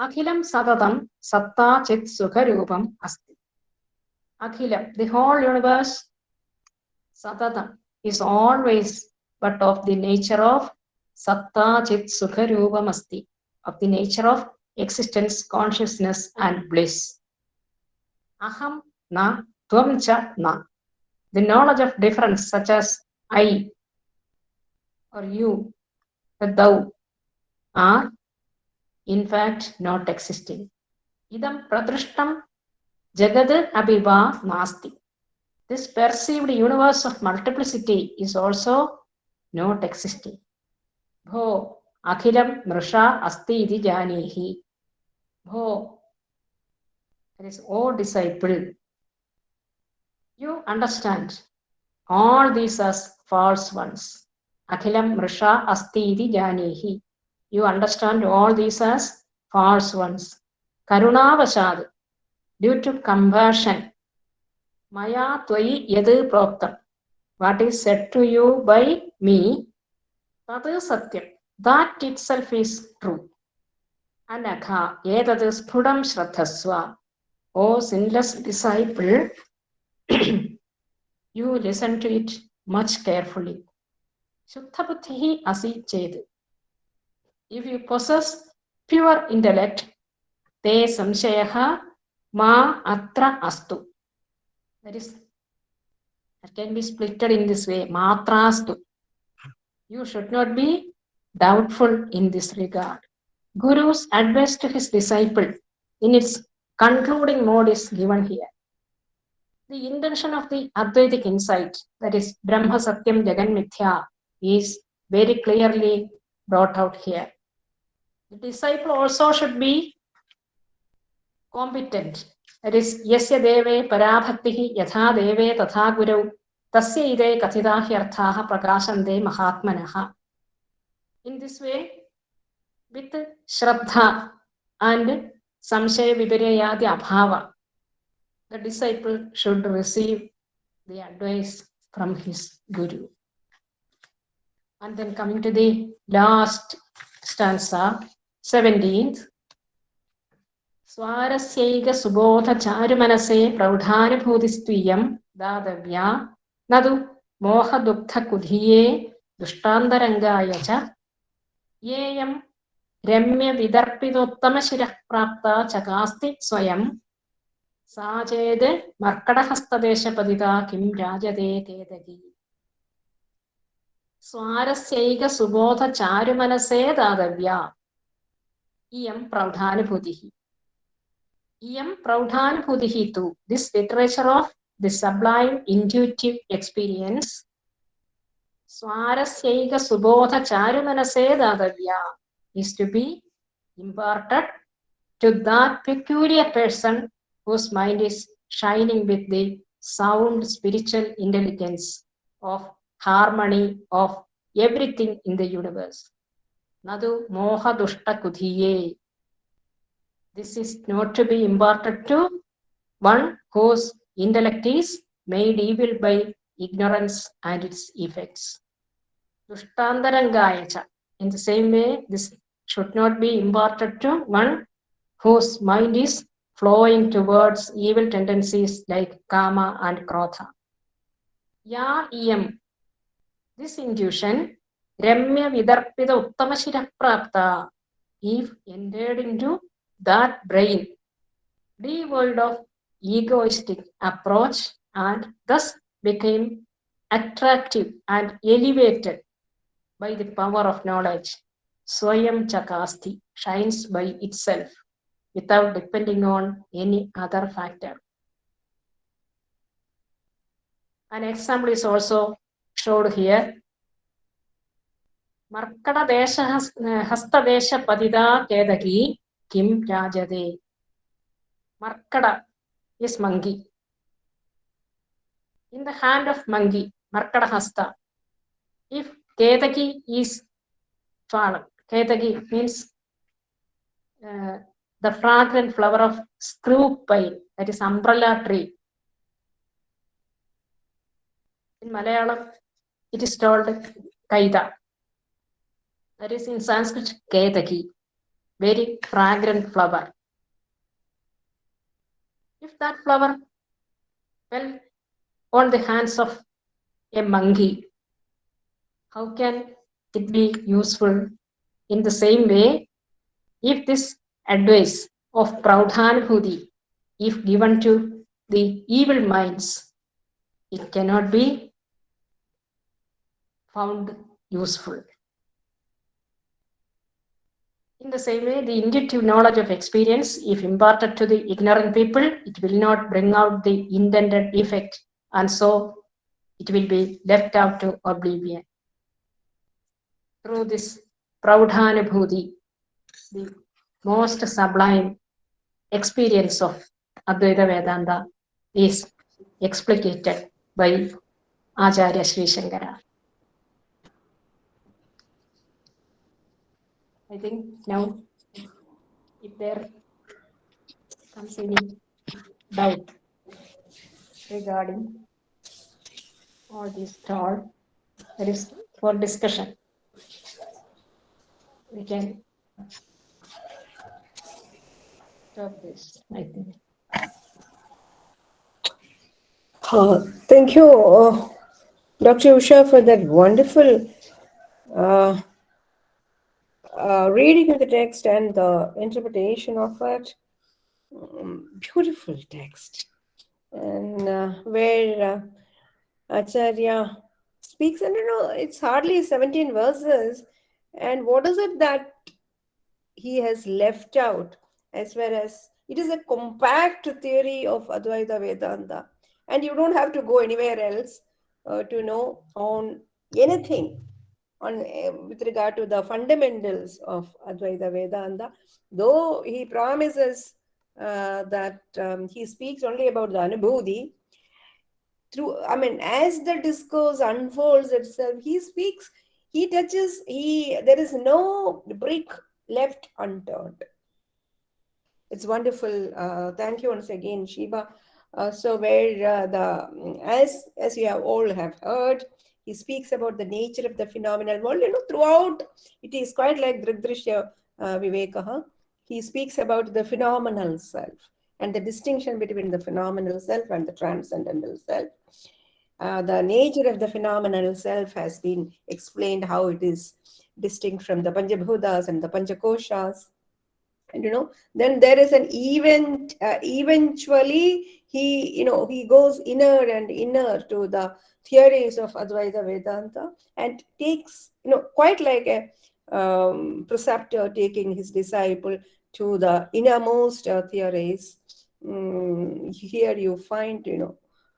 Akhilam satatam satta chit sukha rupam asti. Akhilam, the whole universe, satatam, is always but of the nature of satta chit sukha rupam asti, of the nature of existence, consciousness and bliss. Aham na, tvam cha na. The knowledge of difference such as I or you, or thou, are in fact not existing. Idam pradrishtam jagad abhiva nasti. This perceived universe of multiplicity is also not existing. Bho akhilam mrisha asti iti janihi. Bho, that is, O disciple, you understand all these as false ones. Akhilam mrisha asti iti janihi. You understand all these as false ones. Karunavashad, due to compassion. Maya tvai yad proktam, what is said to you by me, tad satyam, that itself is true. Anagha etad spudam shraddhasva, O sinless disciple, you listen to it much carefully. Shuddha buddhihi asi ched. If you possess pure intellect, te samshayaha ma atra astu. That is, that can be splitted in this way. Matrastu. You should not be doubtful in this regard. Guru's advice to his disciple in its concluding mode is given here. The intention of the Advaitic insight, that is Brahma Satyam Jagan Mithya, is very clearly brought out here. The disciple also should be competent. That is, yasya deve parabhaktihi yatha deve tatha gurau tasya ide kathita hyarthaha prakashante mahatmanaha. In this way, with shraddha and samshaya viparayadi abhava, the disciple should receive the advice from his guru. And then coming to the last stanza, 17th. Swarasyaiga subodha charumanase prauṭhānubhūtistviyam dādavya nadu moha dukkha kudhiye dushtāntarangāya cha yeyam ramya vidarpitottama shirah prāpta chakāsti swayam sa ched markadahastadesha padita kim rajate tedagi. Swarasyaiga subodha charumanase dādavya iyam prauṭhānubhūtihi. Iyam Prauṭhānubhūtihi tu, this literature of the sublime intuitive experience, Swarasyaiga subodha charumanase dādavya, is to be imparted to that peculiar person whose mind is shining with the sound spiritual intelligence of harmony of everything in the universe. Nadu moha dushta kudhiye. This is not to be imparted to one whose intellect is made evil by ignorance and its effects. Dushtāntarangāya. In the same way, this should not be imparted to one whose mind is flowing towards evil tendencies like kama and krodha. Ya iyam. This intuition, ramya vidarpita uttamashirah prapta, if entered into that brain, devoid of egoistic approach, and thus became attractive and elevated by the power of knowledge, swayam chakasti, shines by itself without depending on any other factor. An example is also showed here. Markada desha hasta desha padida kedaki kim rajade. Markada is monkey. In the hand of monkey, Markada hasta. If Ketaki is fallen, Ketaki means the fragrant flower of screw pine, that is umbrella tree. In Malayalam, it is told Kaida. That is in Sanskrit, Ketaki, very fragrant flower. If that flower fell on the hands of a monkey, how can it be useful? In the same way, if this advice of Prauṭhānubhūti, if given to the evil minds, it cannot be found useful. In the same way, the intuitive knowledge of experience, if imparted to the ignorant people, it will not bring out the intended effect, and so it will be left out to oblivion. Through this Prauṭhānubhūti, the most sublime experience of Advaita Vedanta is explicated by Ācārya Sri Śaṅkara. I think now, if there comes any doubt regarding all this talk, that is for discussion, we can stop this, I think. Thank you, Dr. Usha, for that wonderful reading of the text and the interpretation of it. Beautiful text. And where Ācārya speaks, and it's hardly 17 verses. And what is it that he has left out, as well as it is a compact theory of Advaita Vedanta, and you don't have to go anywhere else to know on anything on with regard to the fundamentals of Advaita Vedanta, though he promises that he speaks only about the Anubhuti. As the discourse unfolds itself, he speaks, he touches, there is no brick left unturned. It's wonderful. Thank you once again, Shiva. So where as you have all have heard, he speaks about the nature of the phenomenal world. Throughout it is quite like Dridrishya Vivekaha. He speaks about the phenomenal self and the distinction between the phenomenal self and the transcendental self. The nature of the phenomenal self has been explained, how it is distinct from the Panchabhutas and the Panchakoshas. And then there is an event. Eventually, he goes inner and inner to the theories of Advaita Vedanta and takes, quite like a preceptor taking his disciple to the innermost theories. Here you find,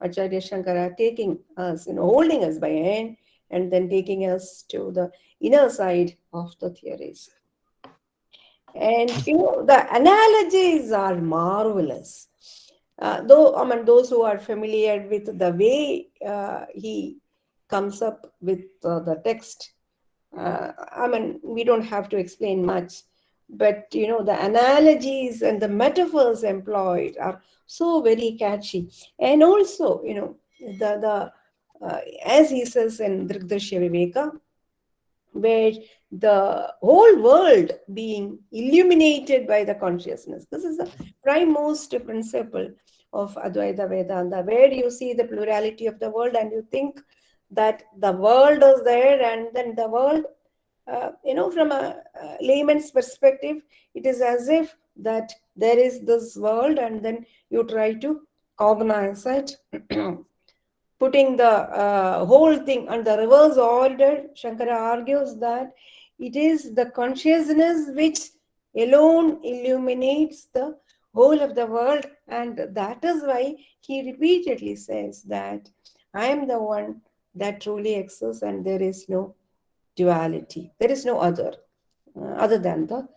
Ācārya Śaṅkara taking us, holding us by hand and then taking us to the inner side of the theories. And the analogies are marvelous. Those who are familiar with the way he comes up with the text, we don't have to explain much, but the analogies and the metaphors employed are so very catchy. And also, as he says in Dridrishya Viveka, where the whole world being illuminated by the consciousness. This is the primemost principle of Advaita Vedanta, where you see the plurality of the world and you think that the world is there, and then the world, from a layman's perspective, it is as if that there is this world and then you try to cognize it. Putting the whole thing on the reverse order, Śaṅkara argues that it is the consciousness which alone illuminates the whole of the world, and that is why he repeatedly says that I am the one that truly exists and there is no duality. There is no other than the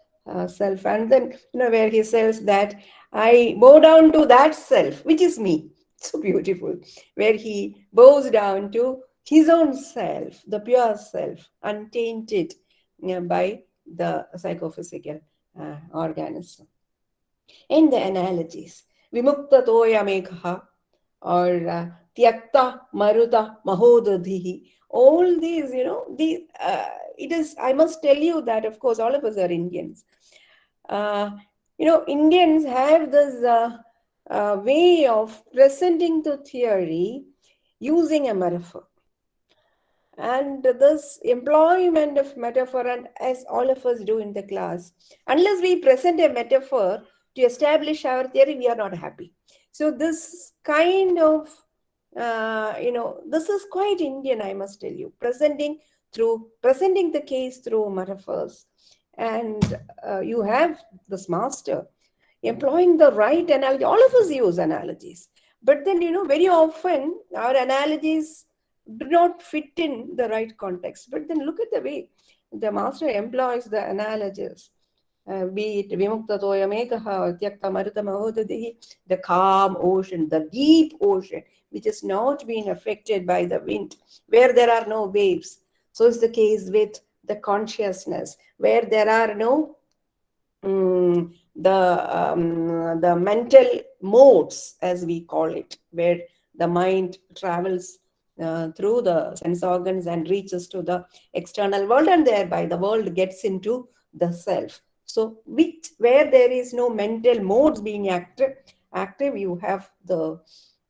self. And then, where he says that I bow down to that self, which is me. So beautiful, where he bows down to his own self, the pure self, untainted by the psychophysical organism. In the analogies, Vimukta Toya Mekha or Tyakta Maruta Mahodadhihi, all these, it is, I must tell you that, of course, all of us are Indians. Indians have this way of presenting the theory using a metaphor. And this employment of metaphor, and as all of us do in the class, unless we present a metaphor to establish our theory, we are not happy. So this kind of, this is quite Indian, I must tell you, presenting the case through metaphors. And you have this master employing the right analogy. All of us use analogies. But then, very often our analogies do not fit in the right context. But then look at the way the master employs the analogies. Be it Vimukta Toya Mekaha or Tyakta Maruta Mahodadihi, the calm ocean, the deep ocean, which has not been affected by the wind, where there are no waves. So is the case with the consciousness, where there are no the mental modes, as we call it, where the mind travels through the sense organs and reaches to the external world, and thereby the world gets into the self. So where there is no mental modes being active, you have the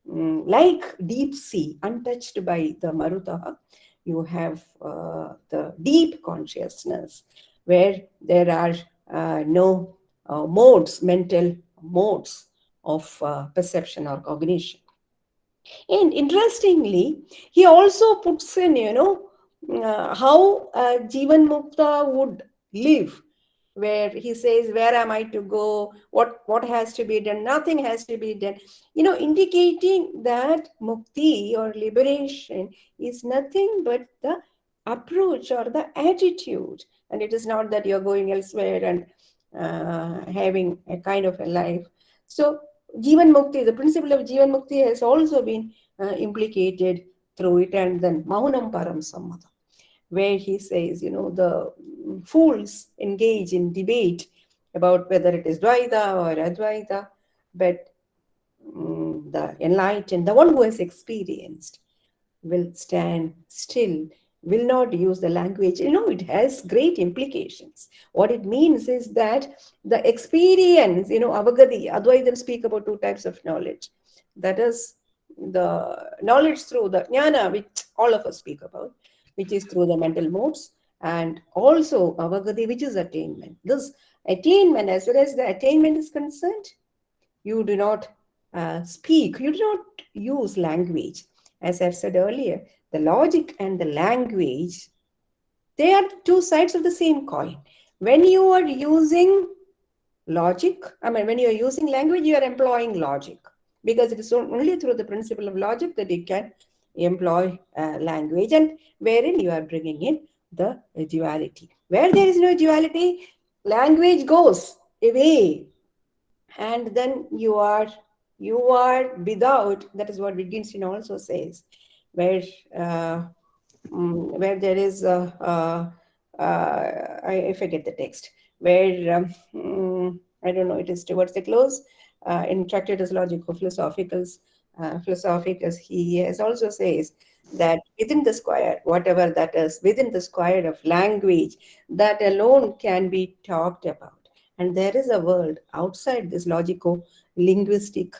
like deep sea untouched by the Maruta. You have the deep consciousness, where there are no mental modes of perception or cognition. And interestingly, he also puts in, how Jivan Mukta would live, where he says, where am I to go? What has to be done? Nothing has to be done. Indicating that mukti or liberation is nothing but the approach or the attitude. And it is not that you're going elsewhere and having a kind of a life. So Jivan Mukti, the principle of Jivan Mukti has also been implicated through it. And then Maunam Param Sammata, where he says, the fools engage in debate about whether it is Dvaita or Advaita, but the enlightened, the one who has experienced, will stand still, will not use the language. It has great implications. What it means is that the experience, Avagadi, Advaitans speak about two types of knowledge. That is the knowledge through the jnana, which all of us speak about, which is through the mental modes, and also Avagadi, which is attainment. This attainment, as far as the attainment is concerned, you do not speak, you do not use language. As I've said earlier, the logic and the language, they are two sides of the same coin. When you are using logic, when you are using language, you are employing logic, because it is only through the principle of logic that you can employ language, and wherein you are bringing in the duality. Where there is no duality, language goes away, and then you are without. That is what Wittgenstein also says, where there is I forget the text, where I don't know, it is towards the close in Tractatus Logico-Philosophicus, Philosophicus, he has also says that within the square, whatever that is, within the square of language, that alone can be talked about. And there is a world outside this logico-linguistic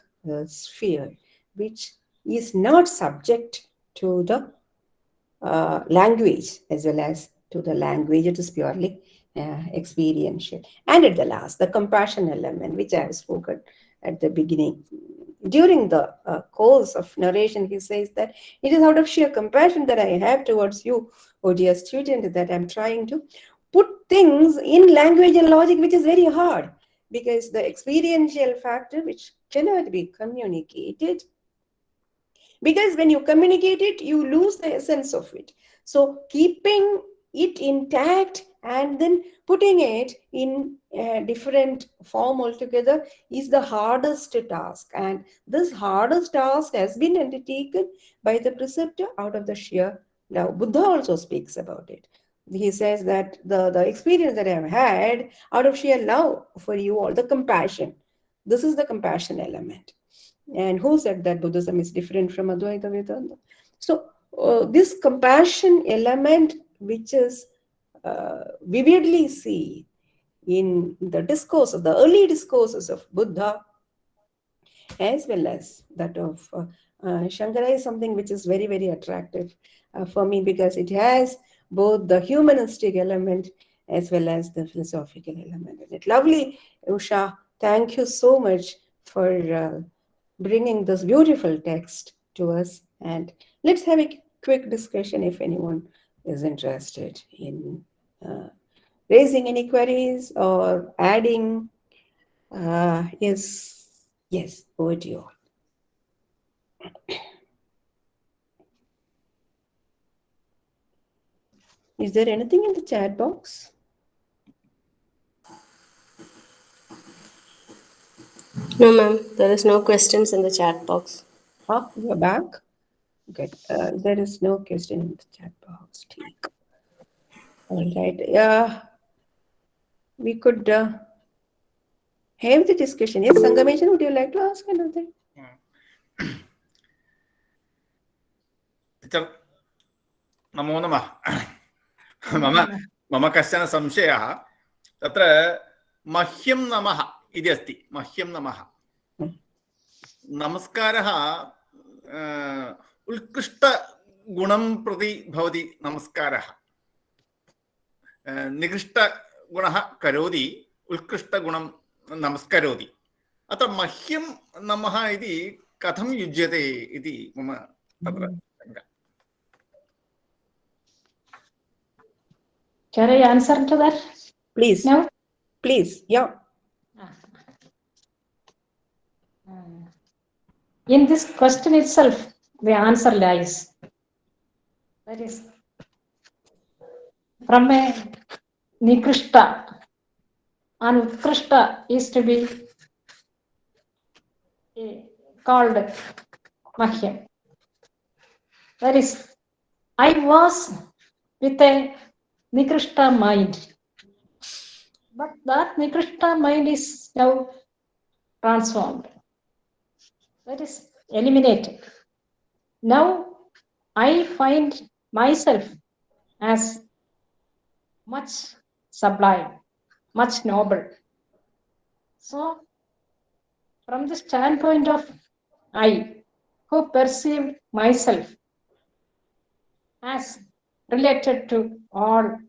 sphere, which is not subject to the language as well as to the language. It is purely experiential. And at the last, the compassion element, which I have spoken at the beginning. During the course of narration, he says that it is out of sheer compassion that I have towards you, O dear student, that I'm trying to put things in language and logic, which is very hard, because the experiential factor, which cannot be communicated, because when you communicate it, you lose the essence of it. So keeping it intact and then putting it in a different form altogether is the hardest task. And this hardest task has been undertaken by the preceptor out of the sheer love. Buddha also speaks about it. he says that the experience that I have had out of sheer love for you all, the compassion, this is the compassion element. And who said that Buddhism is different from Advaita Vedanta? So this compassion element, which is vividly seen in the discourses, the early discourses of Buddha, as well as that of Śaṅkara, is something which is very, very attractive for me, because it has both the humanistic element as well as the philosophical element in it. Lovely, Usha. Thank you so much for bringing this beautiful text to us. And let's have a quick discussion if anyone is interested in raising any queries or adding. Yes, over to you. Is there anything in the chat box? No, ma'am. There is no questions in the chat box. Oh, you're back? Good. There is no question in the chat box. All right. Yeah, we could have the discussion. Yes, Sangameshan, would you like to ask anything? Teacher, नमो नमः. मम कश्चन संशयः तत्र मह्यं नमः इति अस्ति. मह्यं नमः. नमस्कारः उत्कृष्टगुणं प्रति भवति. नमस्कारः निकृष्टगुणः करोति, उत्कृष्टगुणं नमस्करोति. अतः मह्यं नमः इति कथं युज्यते इति मम तत्र शङ्का. Can I answer to that? Please. No? Please, yeah. In this question itself, the answer lies. That is, from a Nikrishta and Utkrishta is to be called Mahyam. That is, I was with a Nikrishta mind, but that Nikrishta mind is now transformed. That is eliminated. Now I find myself as much sublime, much noble. So, from the standpoint of I, who perceive myself as related to all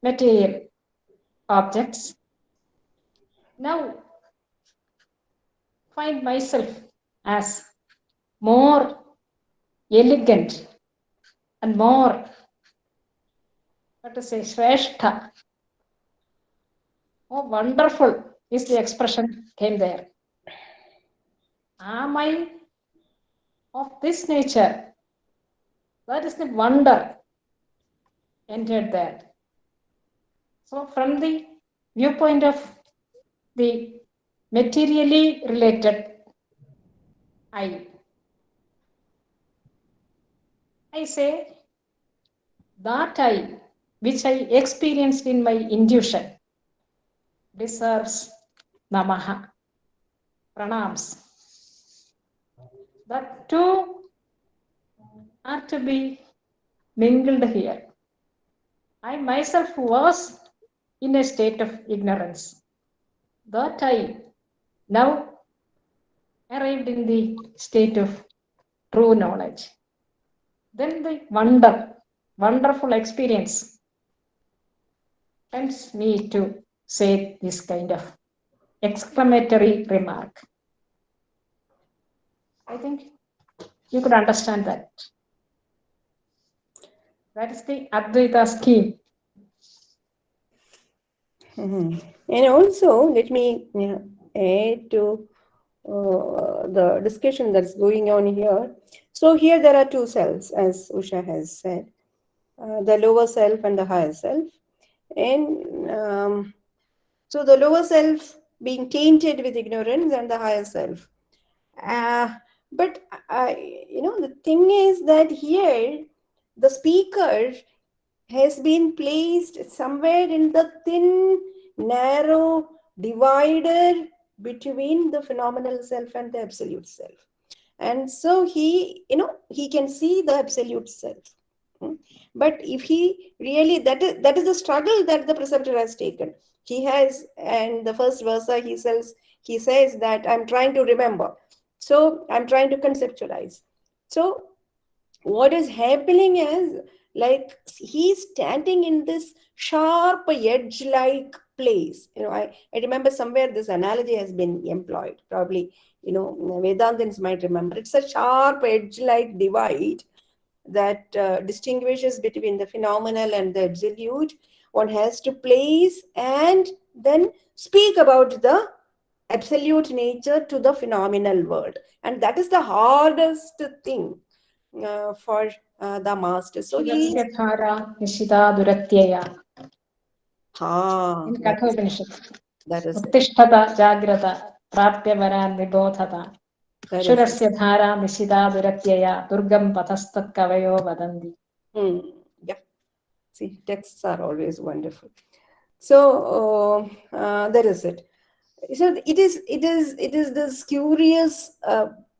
material objects, now find myself as more elegant and more, what to say, Shrestha. Oh, wonderful is the expression came there. Am I of this nature? That is the wonder entered there. So from the viewpoint of the materially related I say that I, which I experienced in my intuition, deserves namaha, pranams. That two are to be mingled here. I myself was in a state of ignorance. That I now arrived in the state of true knowledge. Then the wonderful experience tempts me to say this kind of exclamatory remark. I think you could understand that. That is the Advaita scheme. And also, let me add to the discussion that's going on here. So here there are two selves, as Usha has said, the lower self and the higher self. And so the lower self being tainted with ignorance and the higher self. But the thing is that here the speaker has been placed somewhere in the thin, narrow divider between the phenomenal self and the absolute self. And so he can see the absolute self. But if he really, that is the struggle that the preceptor has taken. He has, and the first verse he says that I'm trying to remember. So I'm trying to conceptualize. So what is happening is, like, he's standing in this sharp edge-like place. I remember somewhere this analogy has been employed. Probably, Vedantins might remember. It's a sharp edge-like divide that distinguishes between the phenomenal and the absolute. One has to place and then speak about the absolute nature to the phenomenal world. And that is the hardest thing for the master. So he... Shurasya dhara nishita duratyaya. In that is it. Uttishtata jagrata prapya varan nibodhata. That is it. Shurasya dhara nishita duratyaya durgam pathastat kavayo vadanti. Yeah. See, texts are always wonderful. So that is it. So it is this curious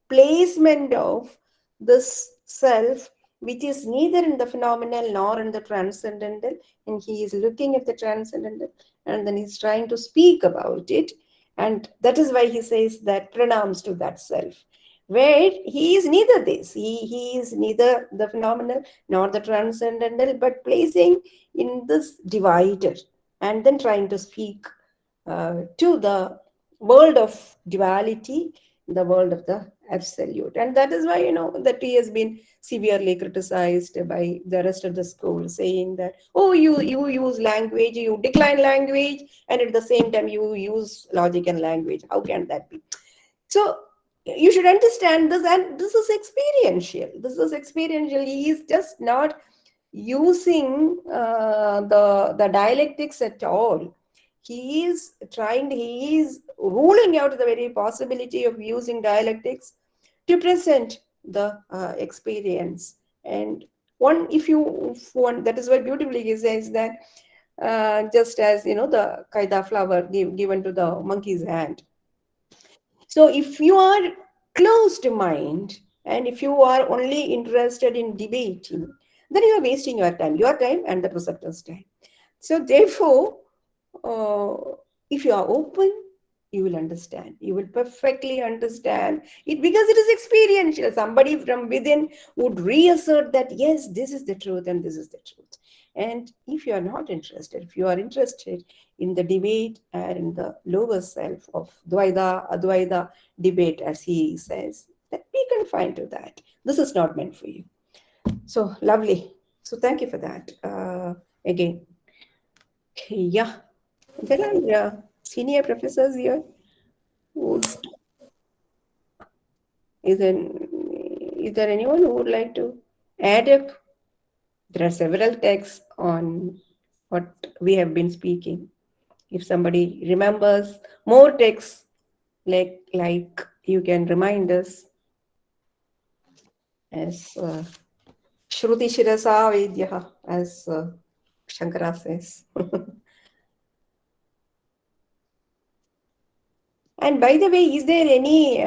placement of this self, which is neither in the phenomenal nor in the transcendental, and he is looking at the transcendental, and then he's trying to speak about it, and that is why he says that pranams to that self, where he is neither this, he is neither the phenomenal nor the transcendental, but placing in this divider, and then trying to speak to the world of duality, the world of the absolute. And that is why, that he has been severely criticized by the rest of the school, saying that, oh, you use language, you decline language, and at the same time you use logic and language. How can that be? So you should understand this, and this is experiential. He is just not using the dialectics at all. He is ruling out the very possibility of using dialectics to present the experience. And that is what beautifully he says that just as the kaida flower given to the monkey's hand. So if you are closed mind, and if you are only interested in debating, then you are wasting your time and the preceptor's time. So therefore, if you are open, you will understand. You will perfectly understand it, because it is experiential. Somebody from within would reassert that, yes, this is the truth and this is the truth. And if you are not interested, if you are interested in the debate and in the lower self of Dvaita, Advaita debate, as he says, then be confined to that. This is not meant for you. So lovely. So thank you for that. Again. Yeah. There are senior professors here. Is there anyone who would like to add up? There are several texts on what we have been speaking. If somebody remembers more texts, like you can remind us, as Shruti Shirasa Vedyaha, as Śaṅkara says. And by the way, is there any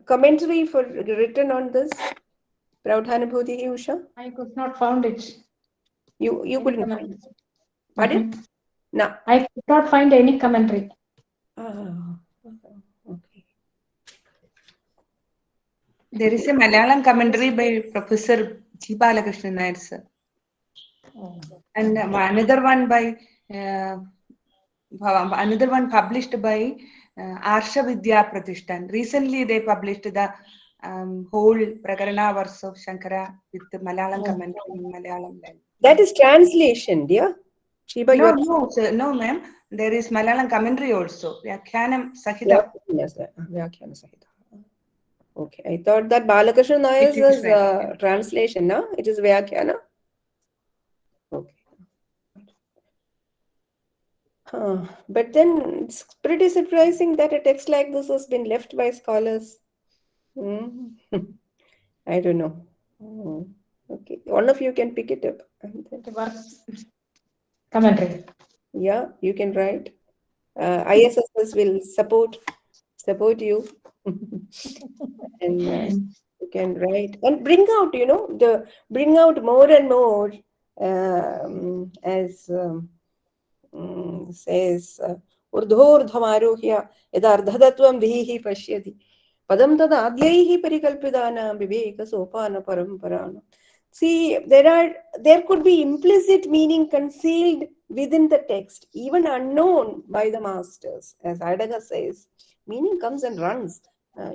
commentary written on this? Prauṭhānubhūti, Usha? I could not find it. You couldn't find it? Pardon? No. I could not find any commentary. Okay. There is a Malayalam commentary by Professor G. Balakrishnan Nair, sir. And another one published by Arsha Vidya Pratishthan. Recently, they published the whole Prakarana verse of Śaṅkara with the Malayalam commentary in Malayalam language. That is translation, dear. Shiba, No, sir, no, ma'am. There is Malayalam commentary also. Vyakhyanam Sahita. Vyakhyanam Sahita. Okay, I thought that Balakrishnan Nair's translation, no? It is Vyakhyana. Okay. But then it's pretty surprising that a text like this has been left by scholars. I don't know. Okay, one of you can pick it up. And then, The work commentary. yeah, you can write. ISSS will support you, and you can write and bring out, bring out more and more, as says, urdhordhamaruhya yadardhadatvam vihi pashyati padam tadadyaihi parikalpidana viveka sopana paramparana. See, there could be implicit meaning concealed within the text, even unknown by the masters. As Ācārya says, meaning comes and runs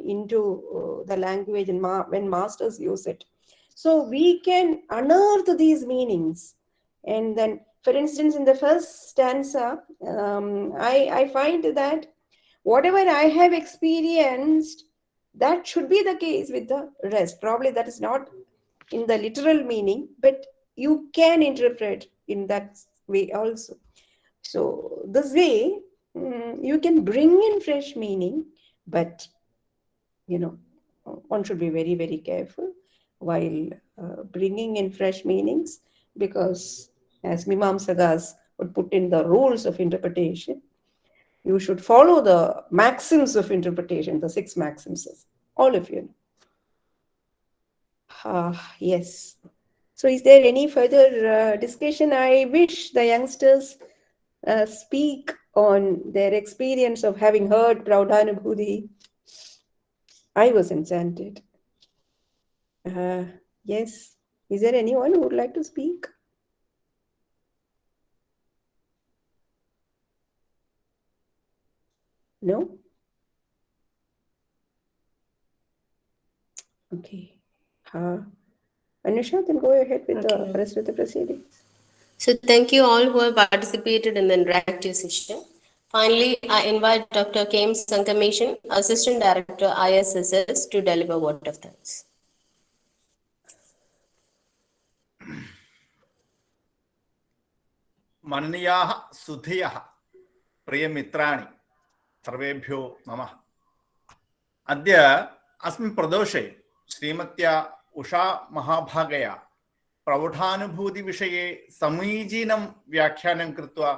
into the language and when masters use it. So we can unearth these meanings. And then, for instance, in the first stanza, I find that whatever I have experienced, that should be the case with the rest. Probably that is not in the literal meaning, but you can interpret in that way also. So this way, you can bring in fresh meaning, but one should be very, very careful while bringing in fresh meanings, because as Mimamsakas would put in the rules of interpretation, you should follow the maxims of interpretation, the 6 maxims, all of you. Yes. So is there any further discussion? I wish the youngsters speak on their experience of having heard Prauṭhānubhūti. I was enchanted. Yes. Is there anyone who would like to speak? No? Okay. Anusha, then go ahead with the rest of the proceedings. So thank you all who have participated in the interactive session. Finally, I invite Dr. K. M. Sankamesan, Assistant Director, ISSS, to deliver word of thanks. मननीयाः सुधीयः प्रियमित्राणि सर्वेभ्यो नमः। अद्य अस्मिन् प्रदोषे श्रीमत्या उषा महाभागया प्रौढानुभूतिविषये समीचीनं व्याख्यानं कृत्वा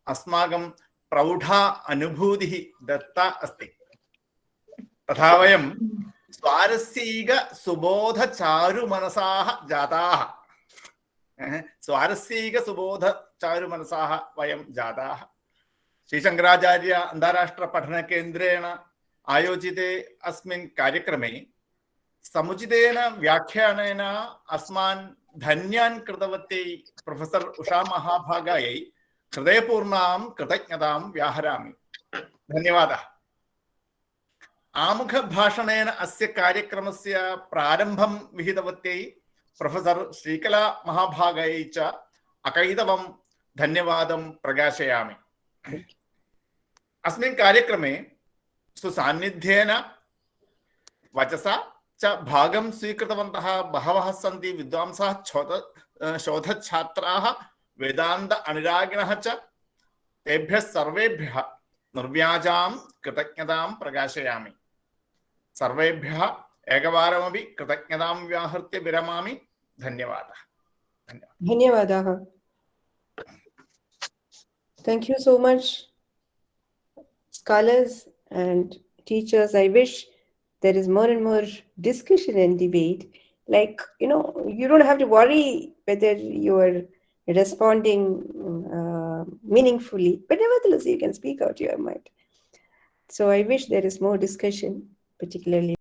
अस्माकं प्रौढा अनुभूतिः दत्ता अस्ति। तथा वयं स्वारस्यैक सुबोधचारुमनसाः जाताः। स्वारस्यैक सुबोधचारुमनसाः वयं जाताः। श्रीशङ्कराचार्य अन्ताराष्ट्र पठनकेन्द्रेण आयोजिते अस्मिन् कार्यक्रमे समुचितेन व्याख्यानेन अस्मान् धन्यान् कृतवत्यै प्रोफेसर् उषा महाभागायै हृदयपूर्णां कृतज्ञतां व्याहरामि। धन्यवादः। आमुखभाषणेन अस्य कार्यक्रमस्य प्रारम्भं विहितवत्यै प्रोफेसर् श्रीकला महाभागायै च अकैतवं धन्यवादं प्रकाशयामि। अस्मिन् कार्यक्रमे सुसान्निध्येन वचसा च भागं स्वीकृतवन्तः बहवः सन्ति विद्वांसः, शोधच्छात्राः, वेदान्त अनुरागिणः च। तेभ्यः सर्वेभ्यः निर्व्याजां कृतज्ञतां प्रकाशयामि। सर्वेभ्यः एकवारमपि कृतज्ञतां व्याहृत्य विरमामि। धन्यवादः। धन्यवादाः। Thank you so much, scholars and teachers. I wish there is more and more discussion and debate. Like, you don't have to worry whether you are responding meaningfully, but nevertheless, you can speak out your mind. So I wish there is more discussion, particularly